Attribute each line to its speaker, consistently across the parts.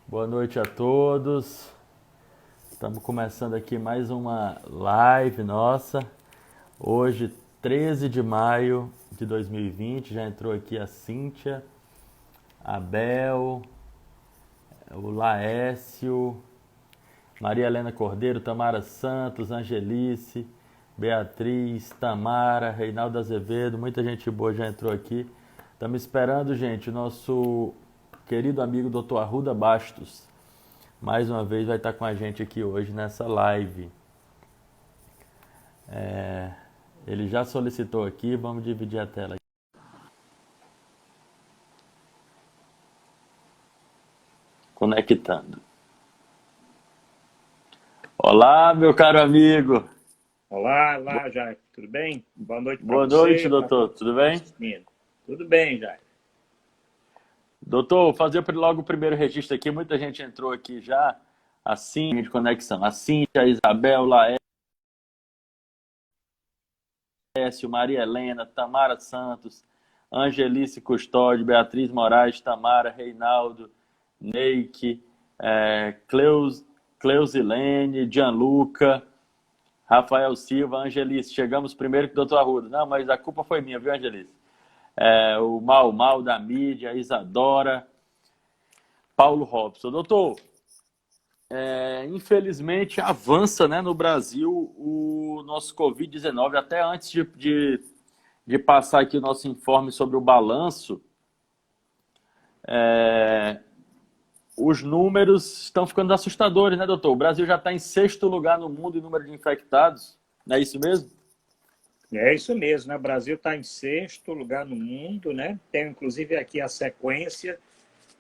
Speaker 1: Boa noite a todos. Estamos começando aqui mais uma live nossa. Hoje, 13 de maio de 2020. Já entrou aqui a Cíntia, a Bel, o Laécio, Maria Helena Cordeiro, Tamara Santos, Angelice, Beatriz, Tamara, Reinaldo Azevedo. Muita gente boa já entrou aqui. Estamos esperando, gente, o nosso querido amigo Dr. Arruda Bastos. Mais uma vez vai estar com a gente aqui hoje nessa live. Ele já solicitou aqui, vamos dividir a tela. Conectando. Olá, meu caro amigo.
Speaker 2: Olá, Jair. Tudo bem? Boa noite para você.
Speaker 1: Boa noite, doutor. Tudo bem?
Speaker 2: Tudo bem, Jair.
Speaker 1: Doutor, vou fazer logo o primeiro registro aqui. Muita gente entrou aqui já. Assim, de conexão. A Cíntia, a Isabel, Laécio, Maria Helena, Tamara Santos, Angelice Custódio, Beatriz Moraes, Tamara, Reinaldo, Neike, Cleusilene, Gianluca, Rafael Silva, Angelice. Chegamos primeiro que o doutor Arruda. Não, mas a culpa foi minha, viu, Angelice? O Mal da mídia, Isadora, Paulo Robson. Doutor, infelizmente avança, né, no Brasil o nosso Covid-19. Até antes de passar aqui o nosso informe sobre o balanço, os números estão ficando assustadores, né, doutor? O Brasil já está em 6º lugar no mundo em número de infectados. Não é isso mesmo?
Speaker 2: É isso mesmo, né? O Brasil está em 6º lugar no mundo, né? Tem inclusive aqui a sequência.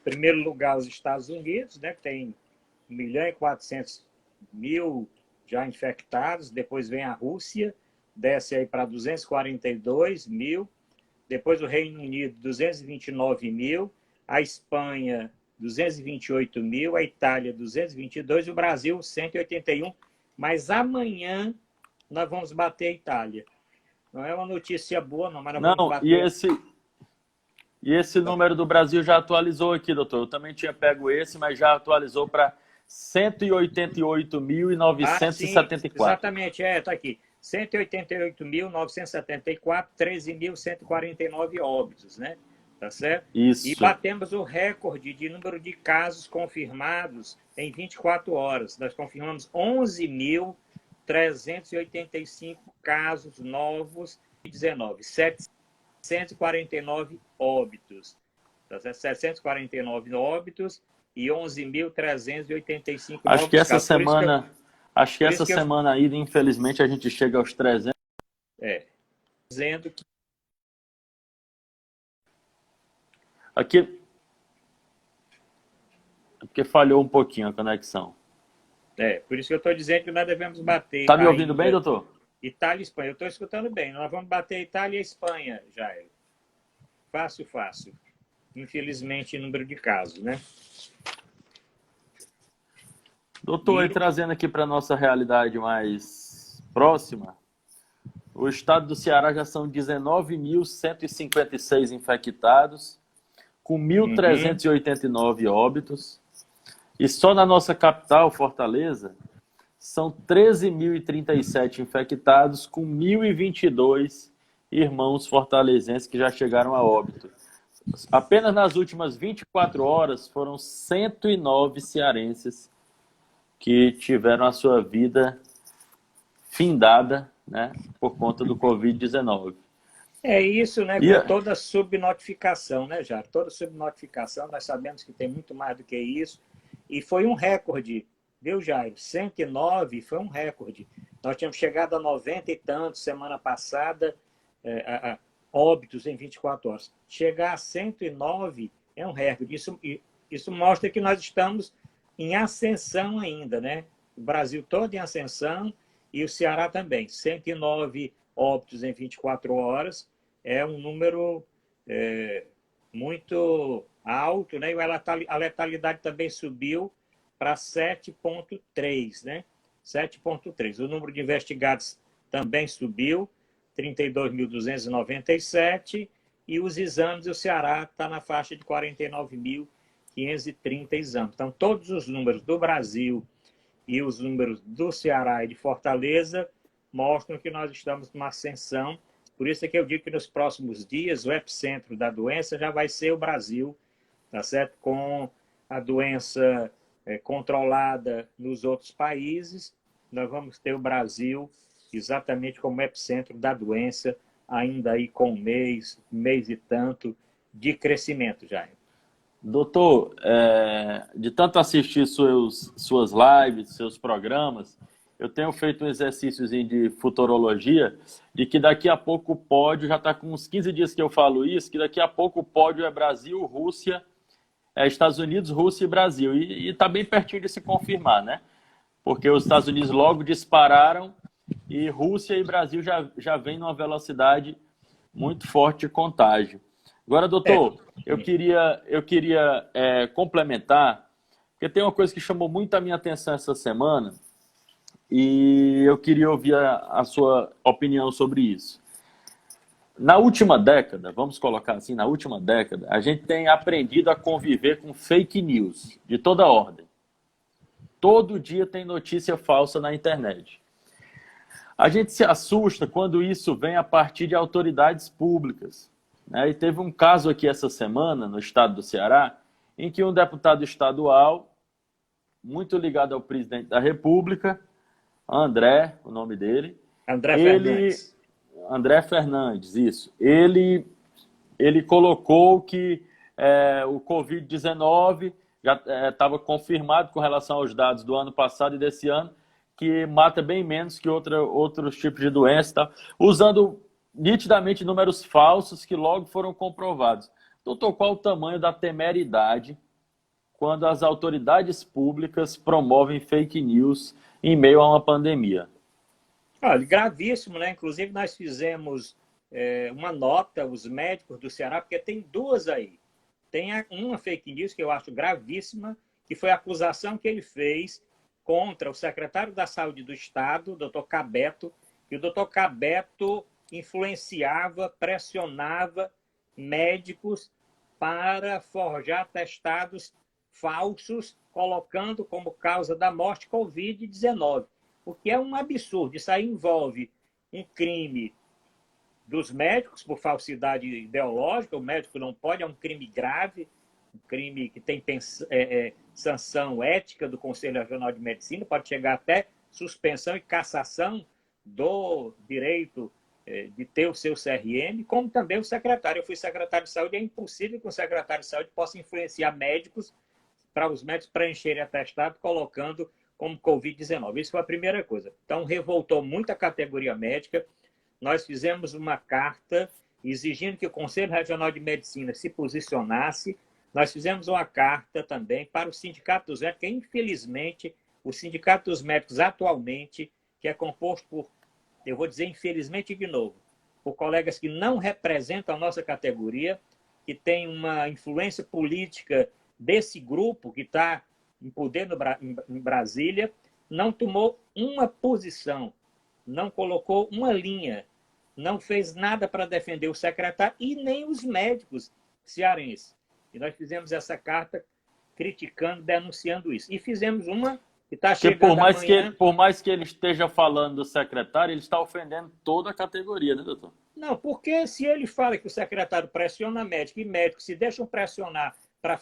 Speaker 2: Em primeiro lugar, os Estados Unidos, né? Que tem 1.400.000 já infectados. Depois vem a Rússia, desce aí para 242 mil. Depois o Reino Unido, 229 mil. A Espanha, 228 mil. A Itália, 222. E o Brasil, 181. Mas amanhã nós vamos bater a Itália. Não é uma notícia boa, não, mas nós vamos bater.
Speaker 1: E esse número do Brasil já atualizou aqui, doutor. Eu também tinha pego esse, mas já atualizou para 188.974.
Speaker 2: Exatamente, está aqui. 188.974, 13.149 óbitos, né? Tá certo?
Speaker 1: Isso.
Speaker 2: E batemos o recorde de número de casos confirmados em 24 horas. Nós confirmamos 11.385 casos novos de 19, 749 óbitos. Tá certo? 749 óbitos e 11.385
Speaker 1: Acho que essa
Speaker 2: casos.
Speaker 1: semana aí, infelizmente, a gente chega aos 300.
Speaker 2: Dizendo que
Speaker 1: aqui porque falhou um pouquinho a conexão.
Speaker 2: Por isso que eu estou dizendo que nós devemos bater.
Speaker 1: Tá me ouvindo bem, doutor?
Speaker 2: Itália e Espanha. Eu estou escutando bem. Nós vamos bater Itália e Espanha, Jair. Fácil. Infelizmente, número de casos, né?
Speaker 1: Doutor, trazendo aqui para a nossa realidade mais próxima, o estado do Ceará já são 19.156 infectados, com 1.389 óbitos. E só na nossa capital, Fortaleza, são 13.037 infectados, com 1.022 irmãos fortalezenses que já chegaram a óbito. Apenas nas últimas 24 horas foram 109 cearenses que tiveram a sua vida findada, né, por conta do Covid-19.
Speaker 2: É isso, né? Com toda subnotificação, né, Jair? Toda subnotificação, nós sabemos que tem muito mais do que isso. E foi um recorde, viu, Jair? 109 foi um recorde. Nós tínhamos chegado a 90 e tantos semana passada, óbitos em 24 horas. Chegar a 109 é um recorde. Isso mostra que nós estamos em ascensão ainda, né? O Brasil todo em ascensão e o Ceará também. 109 óbitos em 24 horas é um número muito alto, né? E a letalidade também subiu para 7,3, né? 7,3. O número de investigados também subiu, 32.297, e os exames, o Ceará está na faixa de 49.000 530 exames. Então, todos os números do Brasil e os números do Ceará e de Fortaleza mostram que nós estamos numa ascensão. Por isso é que eu digo que nos próximos dias o epicentro da doença já vai ser o Brasil, tá certo? Com a doença controlada nos outros países, nós vamos ter o Brasil exatamente como epicentro da doença, ainda aí com mês e tanto de crescimento, Jair.
Speaker 1: Doutor, de tanto assistir suas lives, seus programas, eu tenho feito um exercíciozinho de futurologia, de que daqui a pouco o pódio, já está com uns 15 dias que eu falo isso, que daqui a pouco o pódio é Brasil, Rússia, Estados Unidos, Rússia e Brasil. E está bem pertinho de se confirmar, né? Porque os Estados Unidos logo dispararam e Rússia e Brasil já vem numa velocidade muito forte de contágio. Agora, doutor, eu queria complementar, porque tem uma coisa que chamou muito a minha atenção essa semana e eu queria ouvir a sua opinião sobre isso. Na última década, vamos colocar assim, na última década, a gente tem aprendido a conviver com fake news de toda ordem. Todo dia tem notícia falsa na internet. A gente se assusta quando isso vem a partir de autoridades públicas, né? E teve um caso aqui essa semana, no estado do Ceará, em que um deputado estadual, muito ligado ao presidente da República, André, o nome dele.
Speaker 2: Fernandes.
Speaker 1: André Fernandes, isso. Ele colocou que o Covid-19 já estava confirmado com relação aos dados do ano passado e desse ano, que mata bem menos que outros tipos de doença, tá? Usando nitidamente números falsos que logo foram comprovados. Doutor, qual o tamanho da temeridade quando as autoridades públicas promovem fake news em meio a uma pandemia?
Speaker 2: Olha, gravíssimo, né? Inclusive, nós fizemos uma nota, os médicos do Ceará, porque tem duas aí. Tem uma fake news que eu acho gravíssima, que foi a acusação que ele fez contra o secretário da Saúde do Estado, o doutor Cabeto, que o doutor Cabeto influenciava, pressionava médicos para forjar atestados falsos, colocando como causa da morte Covid-19. O que é um absurdo. Isso aí envolve um crime dos médicos por falsidade ideológica. O médico não pode, é um crime grave, um crime que tem sanção ética do Conselho Regional de Medicina, pode chegar até suspensão e cassação do direito de ter o seu CRM, como também o secretário. Eu fui secretário de saúde, é impossível que o secretário de saúde possa influenciar médicos para os médicos preencherem atestado colocando como Covid-19. Isso foi a primeira coisa. Então, revoltou muito a categoria médica. Nós fizemos uma carta exigindo que o Conselho Regional de Medicina se posicionasse. Nós fizemos uma carta também para o Sindicato dos Médicos, que infelizmente, o Sindicato dos Médicos atualmente, que é composto por, eu vou dizer infelizmente de novo, por colegas que não representam a nossa categoria, que tem uma influência política desse grupo que está em poder em Brasília, não tomou uma posição, não colocou uma linha, não fez nada para defender o secretário e nem os médicos cearenses. E nós fizemos essa carta criticando, denunciando isso. E fizemos uma que está chegando amanhã.
Speaker 1: Por mais que ele esteja falando do secretário, ele está ofendendo toda a categoria, né, doutor?
Speaker 2: Não, porque se ele fala que o secretário pressiona médico e médicos se deixam pressionar para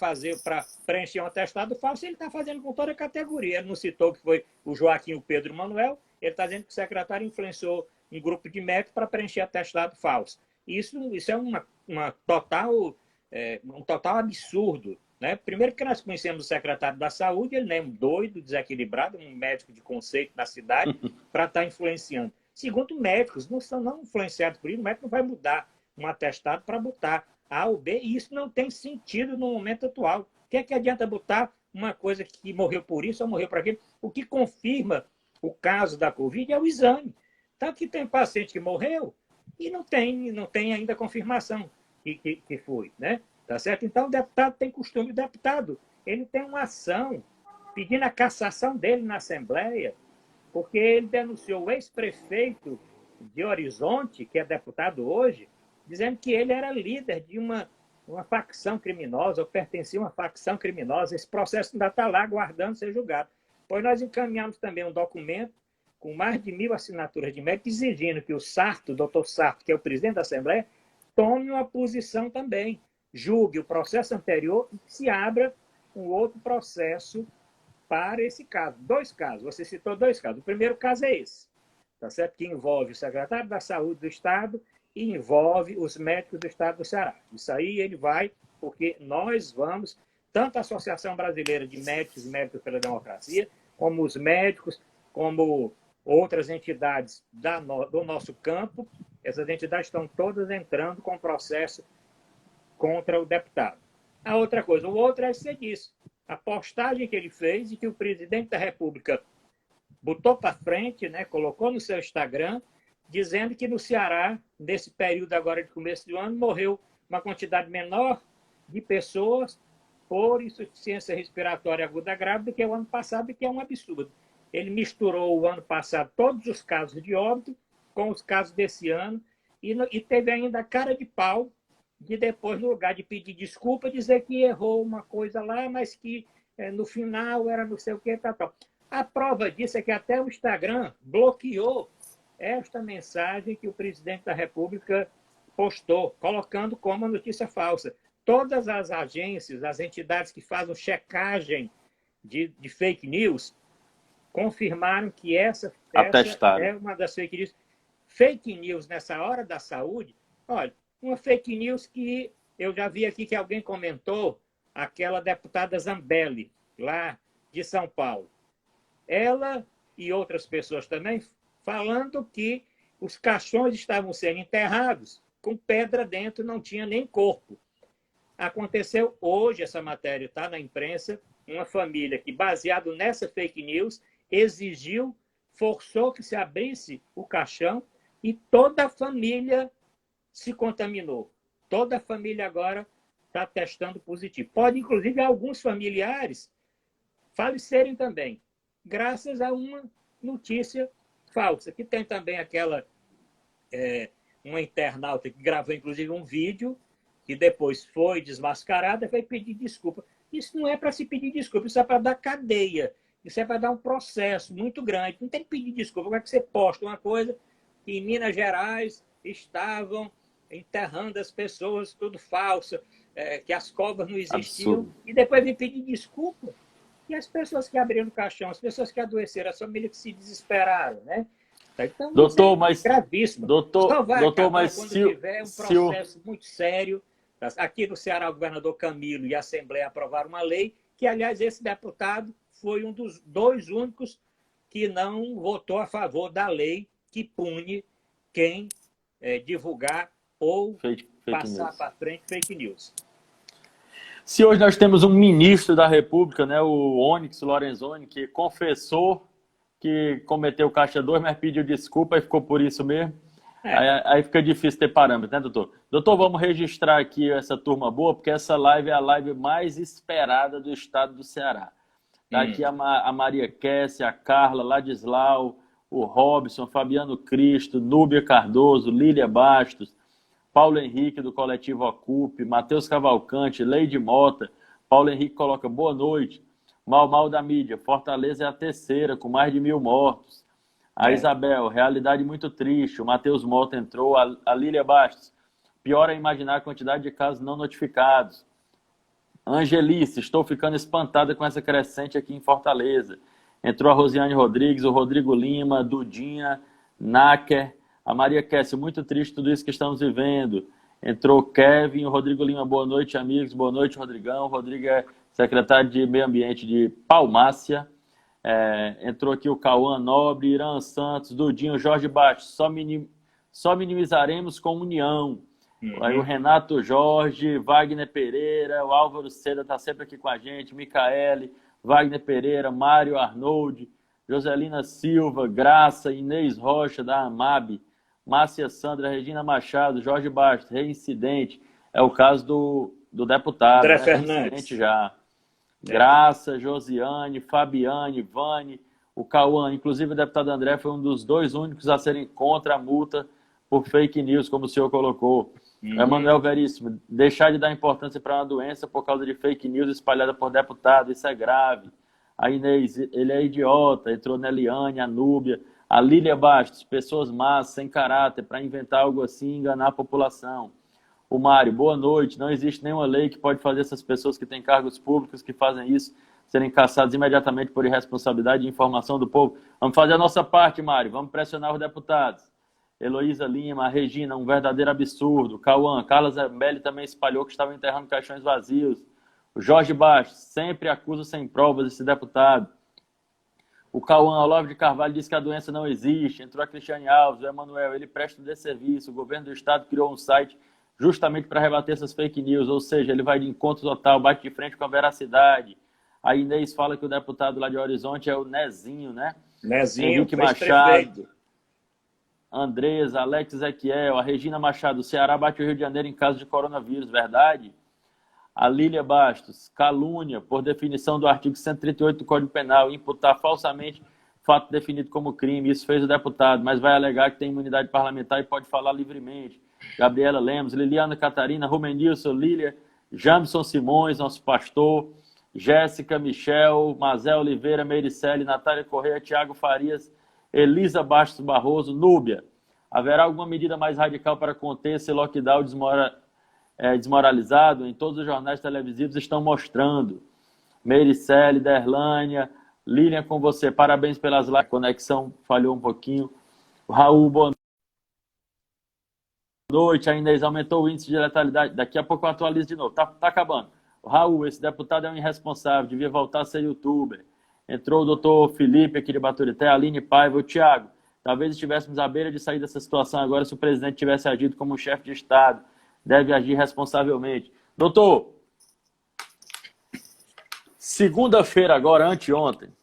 Speaker 2: preencher um atestado falso, ele está fazendo com toda a categoria. Ele não citou que foi o Joaquim e o Pedro Manuel, ele está dizendo que o secretário influenciou um grupo de médicos para preencher atestado falso. Isso é um total absurdo, né? Primeiro que nós conhecemos o secretário da Saúde, ele não é um doido, desequilibrado, um médico de conceito na cidade para estar influenciando. Segundo, médicos não são influenciados por isso, o médico não vai mudar um atestado para botar A ou B, e isso não tem sentido no momento atual. O que é que adianta botar uma coisa que morreu por isso ou morreu por aquilo? O que confirma o caso da Covid é o exame. Tanto que tem paciente que morreu e não tem ainda confirmação que foi, né? Tá certo? Então, o deputado tem costume, o deputado, ele tem uma ação pedindo a cassação dele na Assembleia, porque ele denunciou o ex-prefeito de Horizonte, que é deputado hoje, dizendo que ele era líder de uma uma facção criminosa, ou pertencia a uma facção criminosa. Esse processo ainda está lá aguardando ser julgado. Pois nós encaminhamos também um documento com mais de 1.000 assinaturas de médicos, exigindo que o Sarto, o doutor Sarto, que é o presidente da Assembleia, tome uma posição também, julgue o processo anterior e se abra um outro processo para esse caso. 2 casos, você citou 2 casos. O primeiro caso é esse, tá certo? Que envolve o secretário da Saúde do Estado e envolve os médicos do Estado do Ceará. Isso aí ele vai, porque nós vamos, tanto a Associação Brasileira de Médicos e Médicos pela Democracia, como os médicos, como outras entidades do nosso campo, essas entidades estão todas entrando com processo contra o deputado. A outra coisa, o outro é você disse, a postagem que ele fez e que o presidente da República botou para frente, né, colocou no seu Instagram, dizendo que no Ceará, nesse período agora de começo do ano, morreu uma quantidade menor de pessoas por insuficiência respiratória aguda grave do que o ano passado, que é um absurdo. Ele misturou o ano passado todos os casos de óbito com os casos desse ano e teve ainda a cara de pau de depois, no lugar de pedir desculpa, dizer que errou uma coisa lá, mas que no final era não sei o que, tal. A prova disso é que até o Instagram bloqueou esta mensagem que o presidente da República postou, colocando como notícia falsa. Todas as agências, as entidades que fazem checagem de fake news, confirmaram que essa é uma das fake news. Fake news nessa hora da saúde, olha, uma fake news que eu já vi aqui que alguém comentou, aquela deputada Zambelli, lá de São Paulo. Ela e outras pessoas também falando que os caixões estavam sendo enterrados com pedra dentro, não tinha nem corpo. Aconteceu hoje, essa matéria está na imprensa, uma família que, baseado nessa fake news, exigiu, forçou que se abrisse o caixão e toda a família se contaminou. Toda a família agora está testando positivo. Pode, inclusive, alguns familiares falecerem também, graças a uma notícia falsa, que tem também aquela uma internauta que gravou, inclusive, um vídeo que depois foi desmascarada e foi pedir desculpa. Isso não é para se pedir desculpa, isso é para dar cadeia. Isso é para dar um processo muito grande. Não tem que pedir desculpa. Como é que você posta uma coisa que em Minas Gerais estavam enterrando as pessoas, tudo falso, que as covas não existiam, absurdo. E depois vem pedir desculpa. E as pessoas que abriram o caixão, as pessoas que adoeceram, as famílias que se desesperaram, né? Então,
Speaker 1: doutor,
Speaker 2: isso é gravíssimo.
Speaker 1: Doutor,
Speaker 2: vai
Speaker 1: doutor, mas
Speaker 2: quando tiver um processo muito sério. Aqui no Ceará, o governador Camilo e a Assembleia aprovaram uma lei que, aliás, esse deputado foi um dos 2 únicos que não votou a favor da lei que pune quem divulgar ou passar para frente fake news.
Speaker 1: Se hoje nós temos um ministro da República, né, o Onyx Lorenzoni, que confessou que cometeu caixa 2, mas pediu desculpa e ficou por isso mesmo, aí fica difícil ter parâmetro, né, doutor? Doutor, vamos registrar aqui essa turma boa, porque essa live é a live mais esperada do estado do Ceará. Tá aqui a Maria Kessia, a Carla, Ladislau, o Robson, Fabiano Cristo, Núbia Cardoso, Lília Bastos, Paulo Henrique do Coletivo Ocupe, Matheus Cavalcante, Leide Mota. Paulo Henrique coloca boa noite. Mal da mídia, Fortaleza é a 3ª, com mais de 1.000 mortos. A Isabel, realidade muito triste. O Matheus Mota entrou, a Lília Bastos. Pior é imaginar a quantidade de casos não notificados. Angelice, estou ficando espantada com essa crescente aqui em Fortaleza. Entrou a Rosiane Rodrigues, o Rodrigo Lima, Dudinha, Náquer, a Maria Kessia, muito triste tudo isso que estamos vivendo. Entrou o Kevin, o Rodrigo Lima, boa noite, amigos. Boa noite, Rodrigão. O Rodrigo é secretário de Meio Ambiente de Palmácia. Entrou aqui o Cauã Nobre, Irã Santos, Dudinho, Jorge Bastos. Só minimizaremos com união. Aí o Renato Jorge, Wagner Pereira, o Álvaro Seda está sempre aqui com a gente, Micaele, Wagner Pereira, Mário Arnold, Joselina Silva, Graça, Inês Rocha, da AMAB, Márcia Sandra, Regina Machado, Jorge Bastos, reincidente. É o caso do deputado,
Speaker 2: André
Speaker 1: né?
Speaker 2: Fernandes.
Speaker 1: Já. Graça, Josiane, Fabiane, Vane, o Cauã. Inclusive, o deputado André foi um dos 2 únicos a serem contra a multa por fake news, como o senhor colocou. Emanuel Veríssimo, deixar de dar importância para uma doença por causa de fake news espalhada por deputado, isso é grave. A Inês, ele é idiota, entrou na Eliane, a Núbia, a Lília Bastos, pessoas más, sem caráter, para inventar algo assim e enganar a população. O Mário, boa noite, não existe nenhuma lei que pode fazer essas pessoas que têm cargos públicos que fazem isso serem caçados imediatamente por irresponsabilidade e informação do povo. Vamos fazer a nossa parte, Mário, vamos pressionar os deputados. Heloísa Lima, a Regina, um verdadeiro absurdo. Cauã, Carla Zambelli também espalhou que estavam enterrando caixões vazios. O Jorge Bastos, sempre acusa sem provas esse deputado. O Cauã Olavo de Carvalho disse que a doença não existe. Entrou a Cristiane Alves, o Emanuel, ele presta um desserviço. O governo do estado criou um site justamente para rebater essas fake news, ou seja, ele vai de encontro total, bate de frente com a veracidade. A Inês fala que o deputado lá de Horizonte é o Nezinho, né?
Speaker 2: Nezinho,
Speaker 1: Henrique Machado. Andresa, Alex Ezequiel, a Regina Machado, o Ceará bate o Rio de Janeiro em caso de coronavírus, verdade? A Lília Bastos, calúnia, por definição do artigo 138 do Código Penal, imputar falsamente fato definido como crime, isso fez o deputado, mas vai alegar que tem imunidade parlamentar e pode falar livremente. Gabriela Lemos, Liliana Catarina, Rumenilson, Lília, Jamson Simões, nosso pastor, Jéssica, Michel, Mazel Oliveira, Meiricele, Natália Correia, Tiago Farias, Elisa Bastos Barroso, Núbia. Haverá alguma medida mais radical para conter esse lockdown desmoralizado? Em todos os jornais televisivos estão mostrando. Meiricele, Derlânia, Lilian com você. Parabéns pelas lives. A conexão falhou um pouquinho. O Raul, boa noite. A Inês aumentou o índice de letalidade. Daqui a pouco eu atualizo de novo. Tá acabando. O Raul, esse deputado é um irresponsável. Devia voltar a ser youtuber. Entrou o doutor Felipe aqui de Baturité, a Aline Paiva, o Tiago. Talvez estivéssemos à beira de sair dessa situação agora se o presidente tivesse agido como um chefe de Estado. Deve agir responsavelmente. Doutor, segunda-feira agora, anteontem,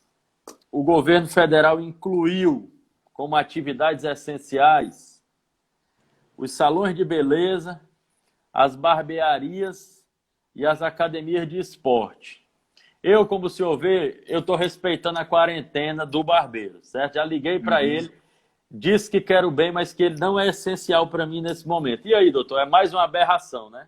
Speaker 1: o governo federal incluiu como atividades essenciais os salões de beleza, as barbearias e as academias de esporte. Eu, como o senhor vê, eu estou respeitando a quarentena do barbeiro, certo? Já liguei para ele, disse que quero bem, mas que ele não é essencial para mim nesse momento. E aí, doutor, é mais uma aberração, né?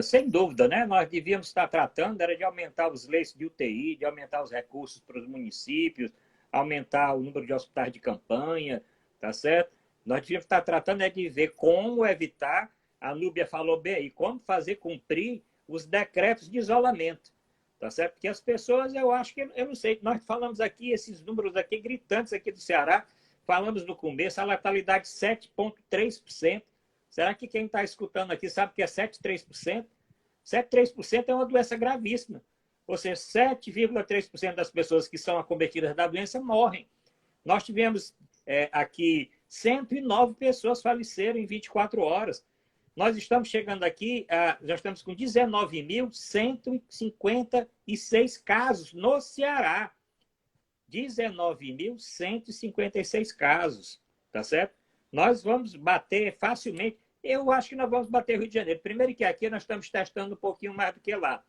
Speaker 2: Sem dúvida, né? Nós devíamos estar tratando era de aumentar os leitos de UTI, de aumentar os recursos para os municípios, aumentar o número de hospitais de campanha, tá certo? Nós devíamos estar tratando de ver como evitar, a Núbia falou bem aí, como fazer cumprir os decretos de isolamento. Tá certo? Porque as pessoas, eu acho que, eu não sei, nós falamos aqui, esses números aqui gritantes aqui do Ceará, falamos no começo, a letalidade 7,3%. Será que quem está escutando aqui sabe que é 7,3%? 7,3% é uma doença gravíssima. Ou seja, 7,3% das pessoas que são acometidas da doença morrem. Nós tivemos aqui 109 pessoas faleceram em 24 horas. Nós estamos chegando aqui, já estamos com 19.156 casos no Ceará. 19.156 casos, tá certo? Nós vamos bater facilmente, eu acho que nós vamos bater o Rio de Janeiro. Primeiro que aqui nós estamos testando um pouquinho mais do que lá.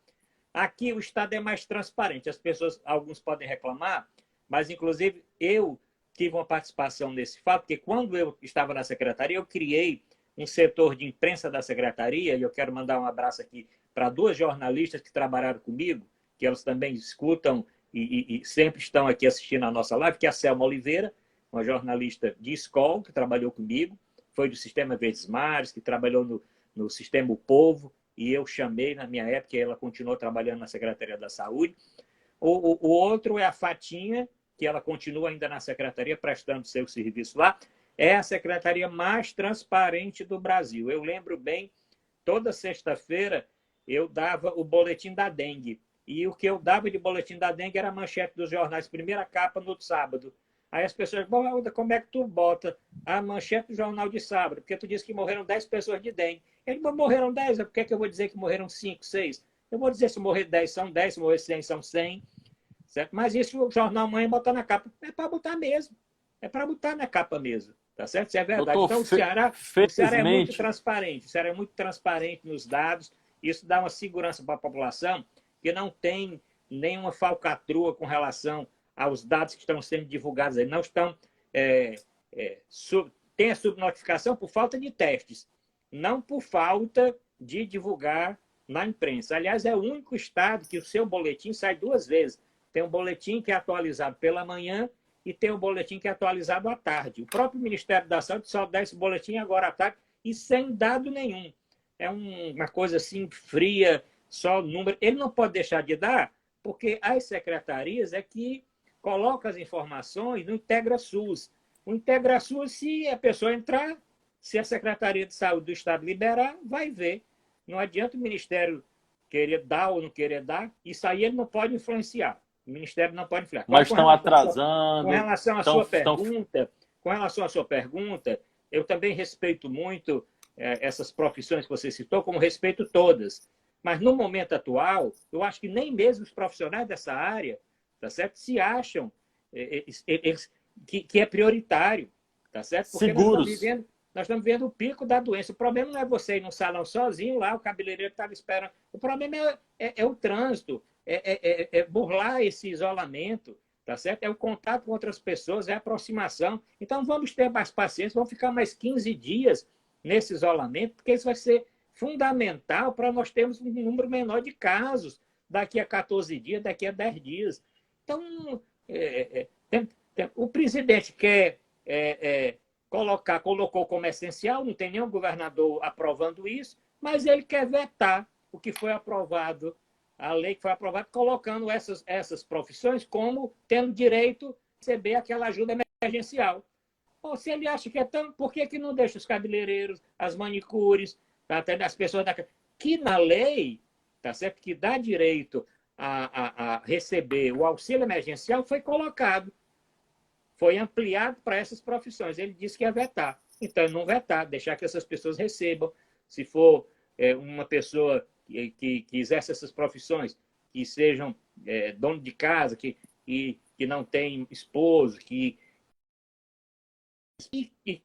Speaker 2: Aqui o Estado é mais transparente, as pessoas, alguns podem reclamar, mas inclusive eu tive uma participação nesse fato, porque quando eu estava na secretaria, eu criei um setor de imprensa da secretaria, e eu quero mandar um abraço aqui para duas jornalistas que trabalharam comigo, que elas também escutam e sempre estão aqui assistindo a nossa live, que é a Selma Oliveira, uma jornalista de escola, que trabalhou comigo, foi do Sistema Verdes Mares, que trabalhou no Sistema O Povo, e eu chamei na minha época, e ela continuou trabalhando na Secretaria da Saúde. O outro é a Fatinha, que ela continua ainda na secretaria, prestando seu serviço lá. É a secretaria mais transparente do Brasil. Eu lembro bem, toda sexta-feira eu dava o boletim da dengue. E o que eu dava de boletim da dengue era a manchete dos jornais, primeira capa no sábado. Aí as pessoas, bom, como é que tu bota a manchete do jornal de sábado? Porque tu disse que morreram 10 pessoas de dengue. Eles morreram 10, por que eu vou dizer que morreram 5, 6? Eu vou dizer se morrer 10 são 10, se morrer 100 são 100. Certo? Mas isso o jornal amanhã botar na capa. É para botar mesmo. É para botar na capa mesmo. Tá certo? Isso é verdade.
Speaker 1: Doutor,
Speaker 2: então, o Ceará é muito transparente. O Ceará é muito transparente nos dados. Isso dá uma segurança para a população que não tem nenhuma falcatrua com relação aos dados que estão sendo divulgados aí. Não estão... tem a subnotificação por falta de testes. não por falta de divulgar na imprensa. Aliás, é o único estado que o seu boletim sai 2 vezes. Tem um boletim que é atualizado pela manhã e tem um boletim que é atualizado à tarde. O próprio Ministério da Saúde só dá esse boletim agora à tarde e sem dado nenhum. É uma coisa assim fria, só número. Ele não pode deixar de dar, porque as secretarias é que colocam as informações no IntegraSUS. O IntegraSUS, se a pessoa entrar, se a Secretaria de Saúde do Estado liberar, vai ver. Não adianta o Ministério querer dar ou não querer dar, isso aí ele não pode influenciar. O Ministério não pode influenciar.
Speaker 1: Mas estão atrasando.
Speaker 2: Com relação à sua pergunta, eu também respeito muito essas profissões que você citou, como respeito todas. Mas no momento atual, eu acho que nem mesmo os profissionais dessa área, tá certo, se acham que é prioritário, tá certo? Porque
Speaker 1: seguros.
Speaker 2: Nós estamos vivendo o pico da doença. O problema não é você ir num salão sozinho lá, o cabeleireiro estava esperando. O problema é o trânsito, é burlar esse isolamento, tá certo? É o contato com outras pessoas, é a aproximação. Então, vamos ter mais paciência, vamos ficar mais 15 dias nesse isolamento, porque isso vai ser fundamental para nós termos um número menor de casos daqui a 14 dias, daqui a 10 dias. Então, o presidente quer colocou como essencial, não tem nenhum governador aprovando isso, mas ele quer vetar o que foi aprovado, a lei que foi aprovada, colocando essas profissões como tendo direito a receber aquela ajuda emergencial. Ou se ele acha que é tão, por que não deixa os cabeleireiros, as manicures, até as pessoas que na lei, tá certo, que dá direito a receber o auxílio emergencial, foi colocado. Foi ampliado para essas profissões. Ele disse que ia vetar. Então, não vetar, deixar que essas pessoas recebam. Se for uma pessoa que exerce essas profissões, que sejam dono de casa, que não tem esposo, e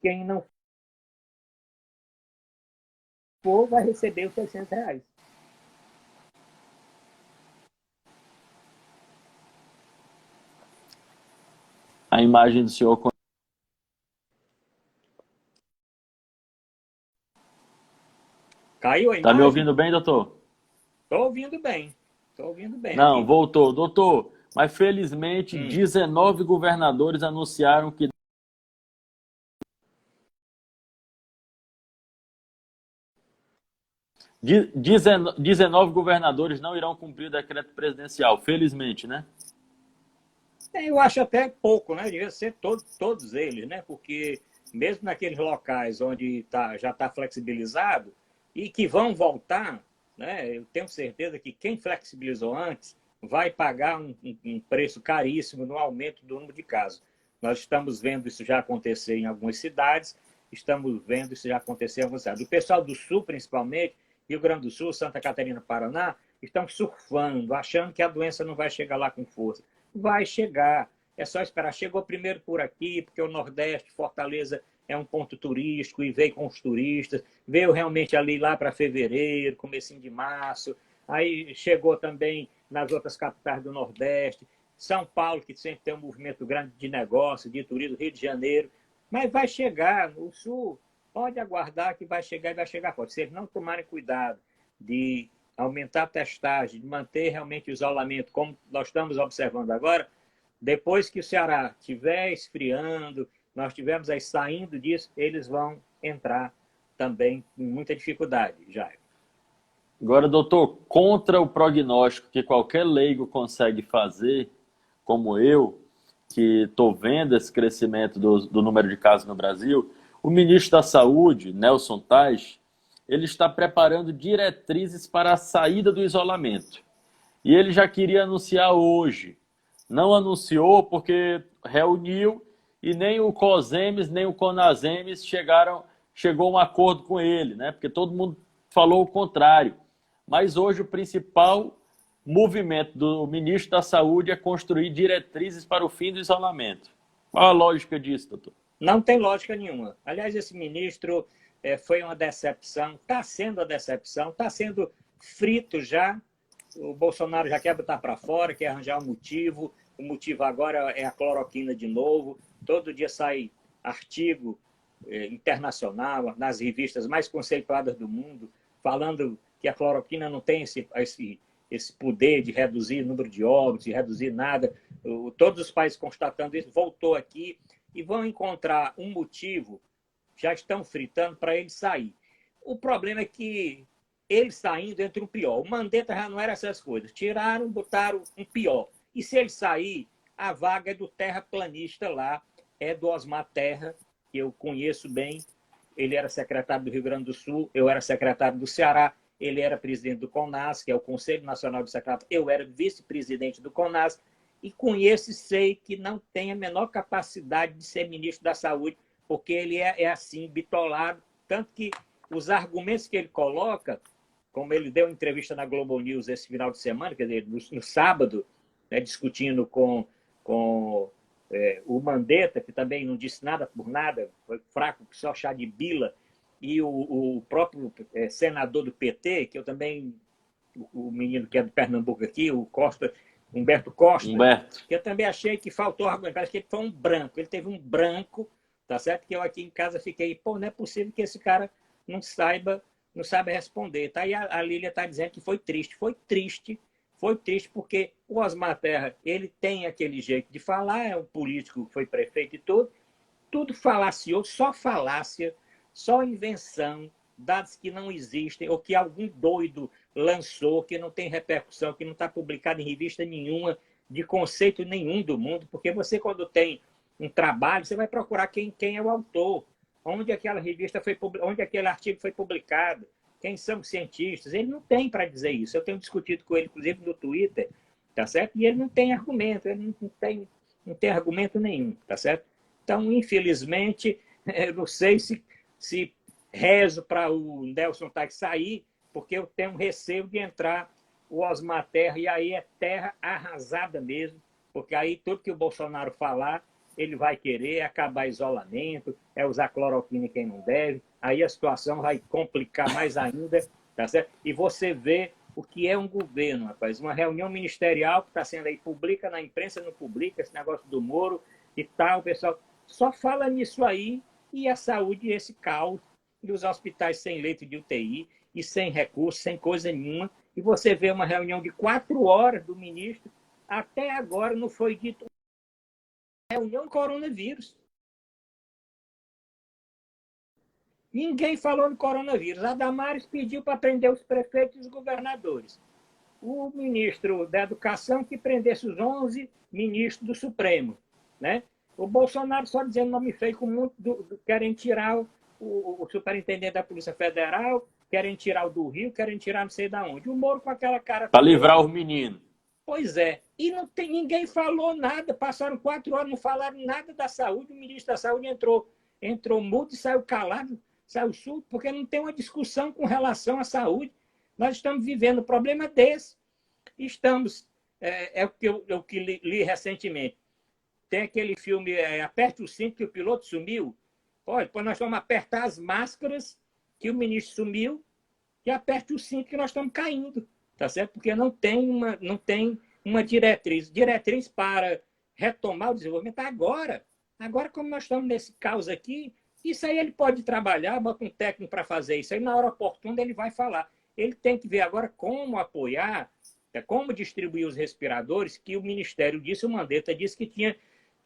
Speaker 2: quem não for vai receber os R$ 600.
Speaker 1: A imagem do senhor.
Speaker 2: Caiu a imagem?
Speaker 1: Está me ouvindo bem, doutor?
Speaker 2: Estou ouvindo bem. Estou ouvindo bem.
Speaker 1: Não,
Speaker 2: aqui.
Speaker 1: voltou. Doutor, mas felizmente 19 governadores anunciaram que 19 governadores não irão cumprir o decreto presidencial, felizmente, né?
Speaker 2: Eu acho até pouco, né? Devia ser todos eles, né? Porque mesmo naqueles locais onde já está flexibilizado e que vão voltar, né? Eu tenho certeza que quem flexibilizou antes vai pagar um preço caríssimo no aumento do número de casos. Nós estamos vendo isso já acontecer em algumas cidades, estamos vendo isso já acontecer em algumas cidades. O pessoal do Sul, principalmente, Rio Grande do Sul, Santa Catarina, Paraná, estão surfando, achando que a doença não vai chegar lá com força. Vai chegar, é só esperar. Chegou primeiro por aqui, porque o Nordeste, Fortaleza, é um ponto turístico e veio com os turistas. Veio realmente ali lá para fevereiro, comecinho de março. Aí chegou também nas outras capitais do Nordeste. São Paulo, que sempre tem um movimento grande de negócio, de turismo, Rio de Janeiro. Mas vai chegar, o Sul pode aguardar que vai chegar e vai chegar forte. Se eles não tomarem cuidado de aumentar a testagem, de manter realmente o isolamento, como nós estamos observando agora, depois que o Ceará estiver esfriando, nós estivermos aí saindo disso, eles vão entrar também com muita dificuldade, Jair.
Speaker 1: Agora, doutor, contra o prognóstico que qualquer leigo consegue fazer, como eu, que estou vendo esse crescimento do número de casos no Brasil, o ministro da Saúde, Nelson Teich, ele está preparando diretrizes para a saída do isolamento. E ele já queria anunciar hoje. Não anunciou porque reuniu e nem o COSEMES, nem o CONASEMES chegou a um acordo com ele, né? Porque todo mundo falou o contrário. Mas hoje o principal movimento do ministro da Saúde é construir diretrizes para o fim do isolamento. Qual a lógica disso, doutor?
Speaker 2: Não tem lógica nenhuma. Aliás, esse ministro foi uma decepção, está sendo uma decepção, está sendo frito já. O Bolsonaro já quer botar para fora, quer arranjar um motivo. O motivo agora é a cloroquina de novo. Todo dia sai artigo internacional, nas revistas mais conceituadas do mundo, falando que a cloroquina não tem esse poder de reduzir o número de óbitos, de reduzir nada. Todos os países constatando isso, voltou aqui e vão encontrar um motivo, já estão fritando para ele sair. O problema é que ele saindo entre o pior. O Mandetta já não era essas coisas. Tiraram, botaram um pior. E se ele sair, a vaga é do terraplanista lá, é do Osmar Terra, que eu conheço bem. Ele era secretário do Rio Grande do Sul, eu era secretário do Ceará, ele era presidente do CONAS, que é o Conselho Nacional de Secretários, eu era vice-presidente do CONAS, e conheço e sei que não tem a menor capacidade de ser ministro da Saúde, porque ele é assim, bitolado, tanto que os argumentos que ele coloca, como ele deu entrevista na Globo News esse final de semana, quer dizer, no sábado, né, discutindo com o Mandetta, que também não disse nada por nada, foi fraco, só chá de bila, e o próprio senador do PT, que eu também, o menino que é do Pernambuco aqui, o Humberto Costa, que eu também achei que faltou argumentar, acho que ele foi um branco, ele teve um branco, tá certo? Que eu aqui em casa fiquei, pô, não é possível que esse cara não saiba responder. Tá? E a Lília está dizendo que foi triste porque o Osmar Terra, ele tem aquele jeito de falar, é um político que foi prefeito e tudo falacioso, só falácia, só invenção, dados que não existem, ou que algum doido lançou, que não tem repercussão, que não está publicado em revista nenhuma, de conceito nenhum do mundo, porque você, quando tem um trabalho, você vai procurar quem é o autor, onde aquela revista foi, onde aquele artigo foi publicado, quem são os cientistas. Ele não tem para dizer isso. Eu tenho discutido com ele, inclusive, no Twitter, tá certo? E ele não tem argumento, ele não tem argumento nenhum, tá certo? Então, infelizmente, eu não sei se rezo para o Nelson Taix sair, porque eu tenho receio de entrar o Osmar Terra, e aí é terra arrasada mesmo, porque aí tudo que o Bolsonaro falar, ele vai querer acabar isolamento, usar cloroquina quem não deve, aí a situação vai complicar mais ainda, tá certo? E você vê o que é um governo, rapaz, uma reunião ministerial que está sendo aí, publica na imprensa, não publica, esse negócio do Moro e tal, o pessoal só fala nisso aí, e a saúde, esse caos, e os hospitais sem leito de UTI, e sem recursos, sem coisa nenhuma, e você vê uma reunião de 4 horas do ministro, até agora não foi dito reunião coronavírus. Ninguém falou no coronavírus. A Damares pediu para prender os prefeitos e os governadores. O ministro da Educação que prendesse os 11 ministros do Supremo. Né? O Bolsonaro só dizendo nome feio, com muito querem tirar o superintendente da Polícia Federal, querem tirar o do Rio, querem tirar não sei de onde. O Moro com aquela cara...
Speaker 1: Para livrar os meninos.
Speaker 2: Pois é. E ninguém falou nada. Passaram 4 horas, não falaram nada da saúde. O ministro da Saúde entrou mudo e saiu calado, saiu surdo, porque não tem uma discussão com relação à saúde. Nós estamos vivendo um problema desse. Estamos... É o que li recentemente. Tem aquele filme Aperte o Cinto, que o piloto sumiu. Olha, depois nós vamos apertar as máscaras, que o ministro sumiu, e aperte o cinto, que nós estamos caindo. Tá certo? Porque não tem uma diretriz para retomar o desenvolvimento agora. Agora, como nós estamos nesse caos aqui, isso aí ele pode trabalhar, bota um técnico para fazer isso aí, na hora oportuna ele vai falar. Ele tem que ver agora como apoiar, como distribuir os respiradores, que o Ministério disse, o Mandetta disse que tinha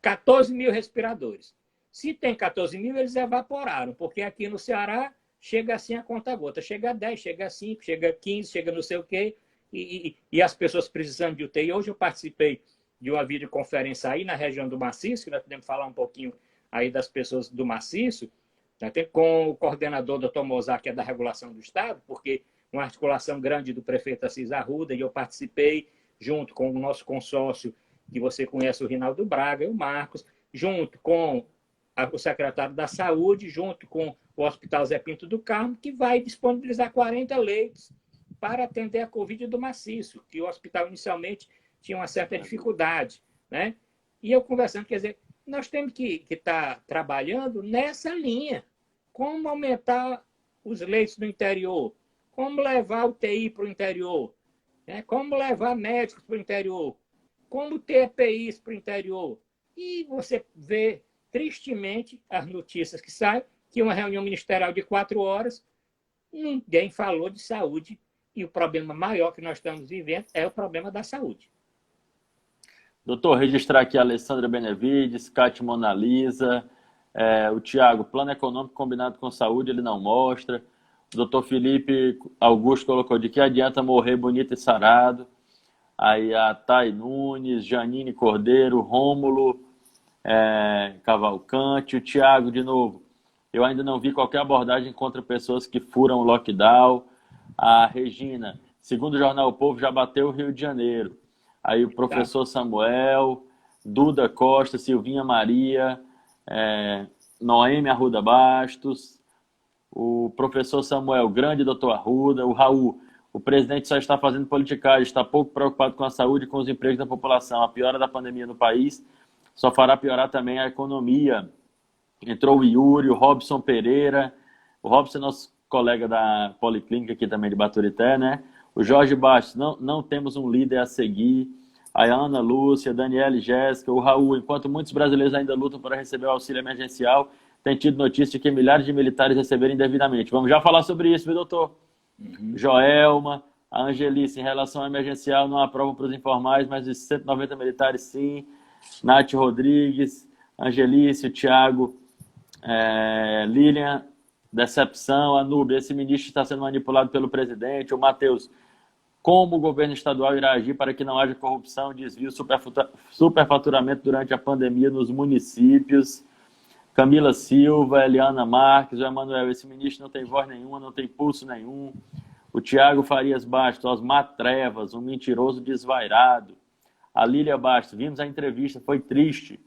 Speaker 2: 14 mil respiradores. Se tem 14 mil, eles evaporaram, porque aqui no Ceará chega assim a conta-gota. Chega a 10, chega a 5, chega a 15, chega não sei o quê, e as pessoas precisando de UTI. Hoje eu participei de uma videoconferência aí na região do Maciço, que nós podemos falar um pouquinho aí das pessoas do Maciço, até com o coordenador, doutor Mozart, que é da regulação do Estado, porque uma articulação grande do prefeito Assis Arruda, e eu participei junto com o nosso consórcio, que você conhece, o Rinaldo Braga e o Marcos, junto com o secretário da Saúde, junto com o Hospital Zé Pinto do Carmo, que vai disponibilizar 40 leitos para atender a Covid do Maciço, que o hospital inicialmente tinha uma certa dificuldade. Né? E eu conversando, quer dizer, nós temos que estar trabalhando nessa linha. Como aumentar os leitos do interior? Como levar o TI para o interior? Né? Como levar médicos para o interior? Como ter EPIs para o interior? E você vê tristemente as notícias que saem que uma reunião ministerial de 4 horas, ninguém falou de saúde, e o problema maior que nós estamos vivendo é o problema da saúde.
Speaker 1: Doutor, registrar aqui a Alessandra Benevides, Cátia Monalisa, o Tiago, plano econômico combinado com saúde, ele não mostra. O doutor Felipe Augusto colocou de que adianta morrer bonito e sarado. Aí a Thay Nunes, Janine Cordeiro, Rômulo Cavalcante, o Tiago de novo. Eu ainda não vi qualquer abordagem contra pessoas que furam o lockdown. A Regina, segundo o jornal O Povo, já bateu o Rio de Janeiro. Aí o professor Samuel, Duda Costa, Silvinha Maria, Noêmia Arruda Bastos, o professor Samuel, grande doutor Arruda, o Raul, o presidente só está fazendo politicagem, está pouco preocupado com a saúde e com os empregos da população. A piora da pandemia no país só fará piorar também a economia. Entrou o Yuri, o Robson Pereira, o Robson é nosso colega da Policlínica aqui também de Baturité, né? O Jorge Bastos, não temos um líder a seguir. A Ana Lúcia, Daniela e Jéssica, o Raul, enquanto muitos brasileiros ainda lutam para receber o auxílio emergencial, tem tido notícia de que milhares de militares receberam indevidamente. Vamos já falar sobre isso, viu, doutor? Joelma, a Angelice, em relação ao emergencial, não há prova para os informais, mas os 190 militares sim. Nath Rodrigues, Angelice, o Thiago, Lilian, decepção, a Núbia, esse ministro está sendo manipulado pelo presidente. O Matheus, como o governo estadual irá agir para que não haja corrupção, desvio, superfaturamento durante a pandemia nos municípios? Camila Silva, Eliana Marques, o Emanuel, esse ministro não tem voz nenhuma, não tem pulso nenhum. O Tiago Farias Bastos, Osmar Trevas, um mentiroso desvairado. A Lília Bastos, vimos a entrevista, foi triste.